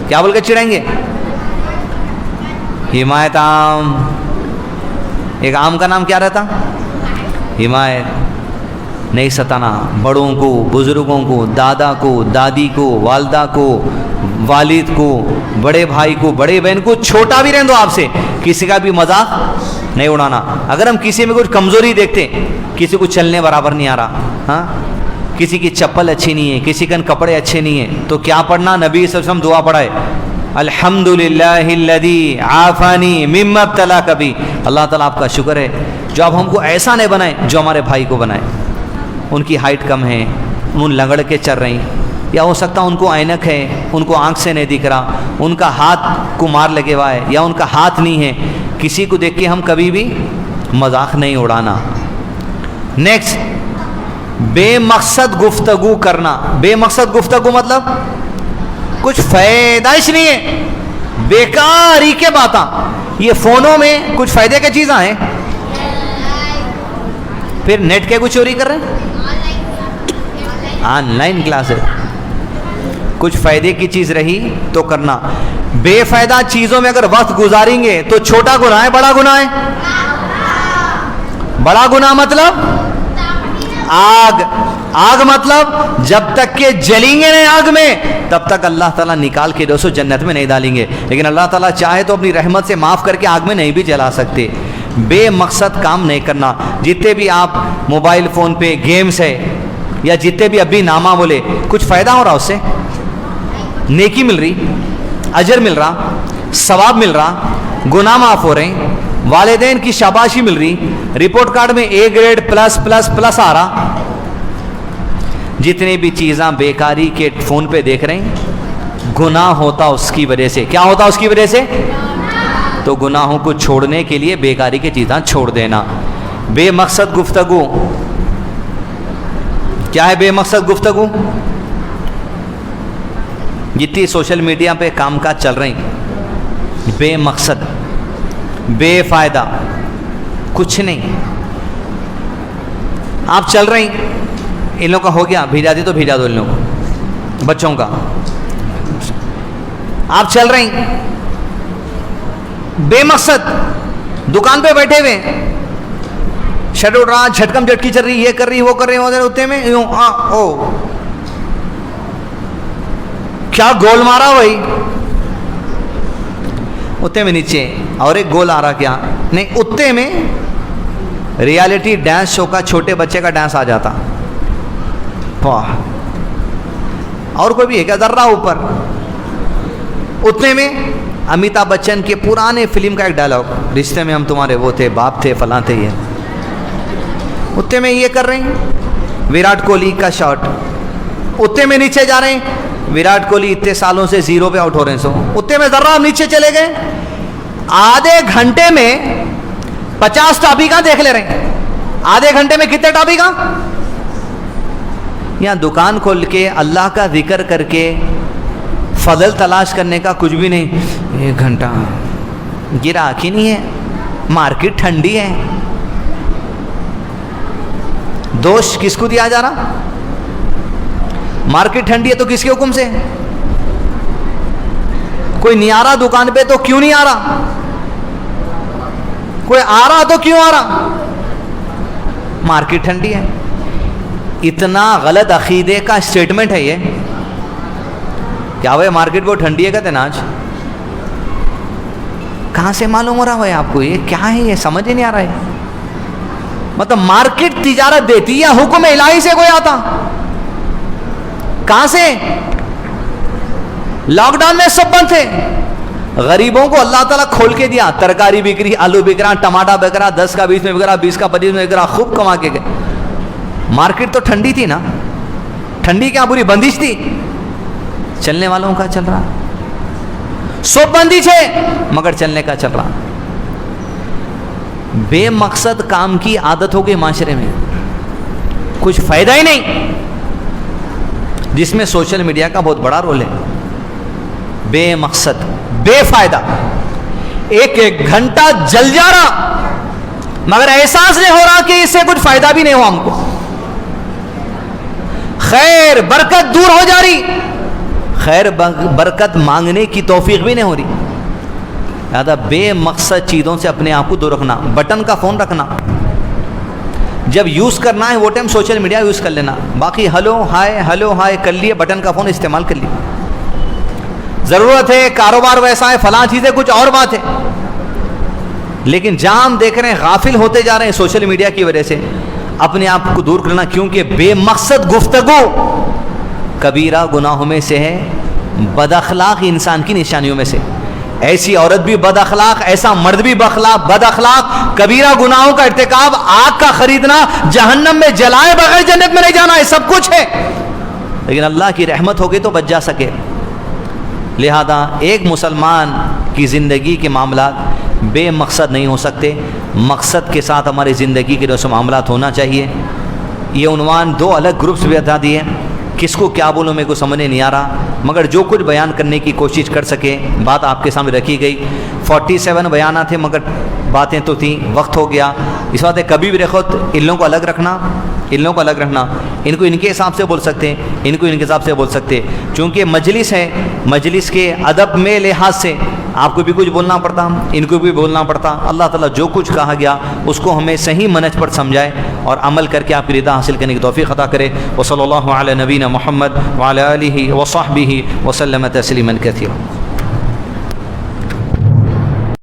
کیا بول کے چڑھائیں گے. حمایت آم. ایک آم کا نام کیا رہتا, حمایت. نہیں ستانا. بڑوں کو, بزرگوں کو, دادا کو, دادی کو, والدہ کو, والد کو, بڑے بھائی کو, بڑے بہن کو, چھوٹا بھی رہنے دو آپ سے, کسی کا بھی مذاق نہیں اڑانا. اگر ہم کسی میں کچھ کمزوری دیکھتے, کسی کو چلنے برابر نہیں آ رہا, ہاں, کسی کی چپل اچھی نہیں ہے, کسی کے کپڑے اچھے نہیں ہیں, تو کیا پڑھنا, نبی صلی اللہ علیہ وسلم دعا پڑھائے, الحمدللہ الذی عافانی مما ابتلاک بہ. اللہ تعالیٰ آپ کا شکر ہے جو آپ ہم کو ایسا نہیں بنائے جو ہمارے بھائی کو بنائے. ان کی ہائٹ کم ہے, ان لنگڑ کے چل رہی, یا ہو سکتا ان کو عینک ہے, ان کو آنکھ سے نہیں دکھ رہا, ان کا ہاتھ کو مار لگے ہوا ہے, یا ان کا ہاتھ نہیں ہے. کسی کو دیکھ کے ہم کبھی بھی مذاق نہیں اڑانا. نیکسٹ, بے مقصد گفتگو کرنا. بے مقصد گفتگو مطلب کچھ فائدہ ہی نہیں ہے, بیکاری کے باتاں. یہ فونوں میں کچھ فائدے کی چیزاں ہیں, پھر نیٹ کے کچھ چوری کر رہے ہیں, آن لائن کلاس ہے. کچھ فائدے کی چیز رہی تو کرنا. بے فائدہ چیزوں میں اگر وقت گزاریں گے تو چھوٹا گناہ ہے, بڑا گناہ ہے. بڑا گناہ مطلب آگ. آگ مطلب جب تک کہ جلیں گے نہیں آگ میں, تب تک اللہ تعالیٰ نکال کے دوستو جنت میں نہیں ڈالیں گے. لیکن اللہ تعالیٰ چاہے تو اپنی رحمت سے معاف کر کے آگ میں نہیں بھی جلا سکتے. بے مقصد کام نہیں کرنا. جتنے بھی آپ موبائل فون پہ گیمز ہے, یا جتنے بھی ابھی نامہ بولے, کچھ فائدہ ہو رہا اس سے, نیکی مل رہی, اجر مل رہا, ثواب مل رہا, گناہ معاف ہو رہے ہیں, والدین کی شاباشی مل رہی, رپورٹ کارڈ میں A grade plus plus plus آ رہا. جتنی بھی چیزاں بیکاری کے فون پہ دیکھ رہے ہیں, گناہ ہوتا اس کی وجہ سے. کیا ہوتا اس کی وجہ سے, تو گناہوں کو چھوڑنے کے لیے بیکاری کی چیزاں چھوڑ دینا. بے مقصد گفتگو. کیا ہے بے مقصد گفتگو؟ جتنی سوشل میڈیا پہ کام کاج چل رہے ہیں, بے مقصد, بے فائدہ, کچھ نہیں. آپ چل رہے ہیں, ان لوگوں کا ہو گیا, بھیجا دی تو بھیجا دو ان لوگوں کو, بچوں کا. آپ چل رہے ہیں بے مقصد, دکان پہ بیٹھے ہوئے, شٹ اڑ رہا, جھٹکم جھٹکی چل رہی, یہ کر رہی, وہ کر رہی, اتنے میں یوں او کیا گول مارا وہی, اتنے میں نیچے اور ایک گول آ رہا, کیا نہیں, اتنے میں ریالٹی ڈانس شو کا چھوٹے بچے کا ڈانس آ جاتا. واہ, اور کوئی بھی ہے کیا ذرہ اوپر, اتنے میں امیتابھ بچن کے پرانے فلم کا ایک ڈائلاگ, رشتے میں ہم تمہارے وہ تھے, باپ تھے, فلاں تھے, یہ اتنے میں یہ کر رہے ہیں. وراٹ کوہلی کا شاٹ, اتنے میں نیچے جا رہے ہیں, وراٹ کوہلی اتنے سالوں سے 0 پہ آؤٹ ہو رہے ہیں, اتنے میں ذرہ ہم نیچے چلے گئے, آدھے گھنٹے میں 50 ٹاپی کا دیکھ لے رہے ہیں. آدھے گھنٹے میں کتنے ٹاپی کا, یہاں دکان کھول کے اللہ کا ذکر کر کے فضل تلاش کرنے کا کچھ بھی نہیں. 1 گھنٹہ گراہک ہی نہیں ہے, مارکیٹ ٹھنڈی ہے. دوش کس کو دیا جا رہا, مارکیٹ ٹھنڈی ہے تو کس کے حکم سے, کوئی نہیں آ رہا دکان پہ تو کیوں نہیں آ رہا, کوئی آ رہا تو کیوں آ رہا؟ مارکیٹ ٹھنڈی ہے. اتنا غلط عقیدے کا اسٹیٹمنٹ ہے یہ. کیا وہ مارکیٹ کو ٹھنڈی ہے کہتے ہیں آج؟ کہاں سے معلوم ہو رہا ہے آپ کو؟ یہ کیا ہے؟ یہ سمجھ ہی نہیں آ رہا ہے. مطلب مارکیٹ تجارت دیتی یا حکم الہی سے کوئی آتا؟ کہاں سے؟ لاک ڈاؤن میں سب بند تھے. غریبوں کو اللہ تعالیٰ کھول کے دیا. ترکاری بک رہی, آلو بک رہا, ٹماٹر بک رہا, 10 کا 20 میں بک رہا, 20 کا 25 میں بک رہا, خوب کما کے گئے. مارکیٹ تو ٹھنڈی تھی نا. ٹھنڈی کیا پوری بندش تھی؟ چلنے والوں کا چل رہا. سب بندش ہے مگر چلنے کا چل رہا. بے مقصد کام کی عادت ہو گئی معاشرے میں, کچھ فائدہ ہی نہیں, جس میں سوشل میڈیا کا بہت بڑا رول ہے. بے مقصد, بے فائدہ, ایک ایک گھنٹہ جل جا رہا مگر احساس نہیں ہو رہا کہ اس سے کچھ فائدہ بھی نہیں ہوا ہم کو. خیر برکت دور ہو جا رہی, خیر برکت مانگنے کی توفیق بھی نہیں ہو رہی. لہذا بے مقصد چیزوں سے اپنے آپ کو دور رکھنا. بٹن کا فون رکھنا, جب یوز کرنا ہے وہ ٹائم سوشل میڈیا یوز کر لینا, باقی ہلو ہائے کر لیے, بٹن کا فون استعمال کر لیے. ضرورت ہے, کاروبار ویسا ہے, فلاں چیزیں کچھ اور بات ہے, لیکن جہاں ہم دیکھ رہے ہیں غافل ہوتے جا رہے ہیں سوشل میڈیا کی وجہ سے, اپنے آپ کو دور کرنا. کیونکہ بے مقصد گفتگو کبیرہ گناہوں میں سے ہے, بد اخلاق انسان کی نشانیوں میں سے. ایسی عورت بھی بد اخلاق, ایسا مرد بھی بد اخلاق. کبیرہ گناہوں کا ارتکاب, آگ کا خریدنا, جہنم میں جلائے بغیر جنت میں نہیں جانا ہے, سب کچھ ہے, لیکن اللہ کی رحمت ہوگی تو بچ جا سکے. لہذا ایک مسلمان کی زندگی کے معاملات بے مقصد نہیں ہو سکتے, مقصد کے ساتھ ہماری زندگی کے جو معاملات ہونا چاہیے. یہ عنوان 2 الگ گروپس بھی بتا دیے, کس کو کیا بولوں میرے کو سمجھ نہیں آ رہا, مگر جو کچھ بیان کرنے کی کوشش کر سکے بات آپ کے سامنے رکھی گئی. 47 بیانات تھے مگر باتیں تو تھیں, وقت ہو گیا. اس بات ہے کبھی بھی رکھو ان لوگوں کو الگ رکھنا, ان لوگوں کو الگ رکھنا. ان کو ان کے حساب سے بول سکتے ہیں, ان کو ان کے حساب سے بول سکتے, چونکہ مجلس ہے, مجلس کے ادب میں لحاظ سے آپ کو بھی کچھ بولنا پڑتا, ان کو بھی بولنا پڑتا. اللہ تعالیٰ جو کچھ کہا گیا اس کو ہمیں صحیح منہج پر سمجھائے اور عمل کر کے آپ کی رضا حاصل کرنے کی توفیق عطا کرے. وصلی اللہ علی نبینا محمد وعلی آلہ وصحبہ وسلم تسلیما کثیرا.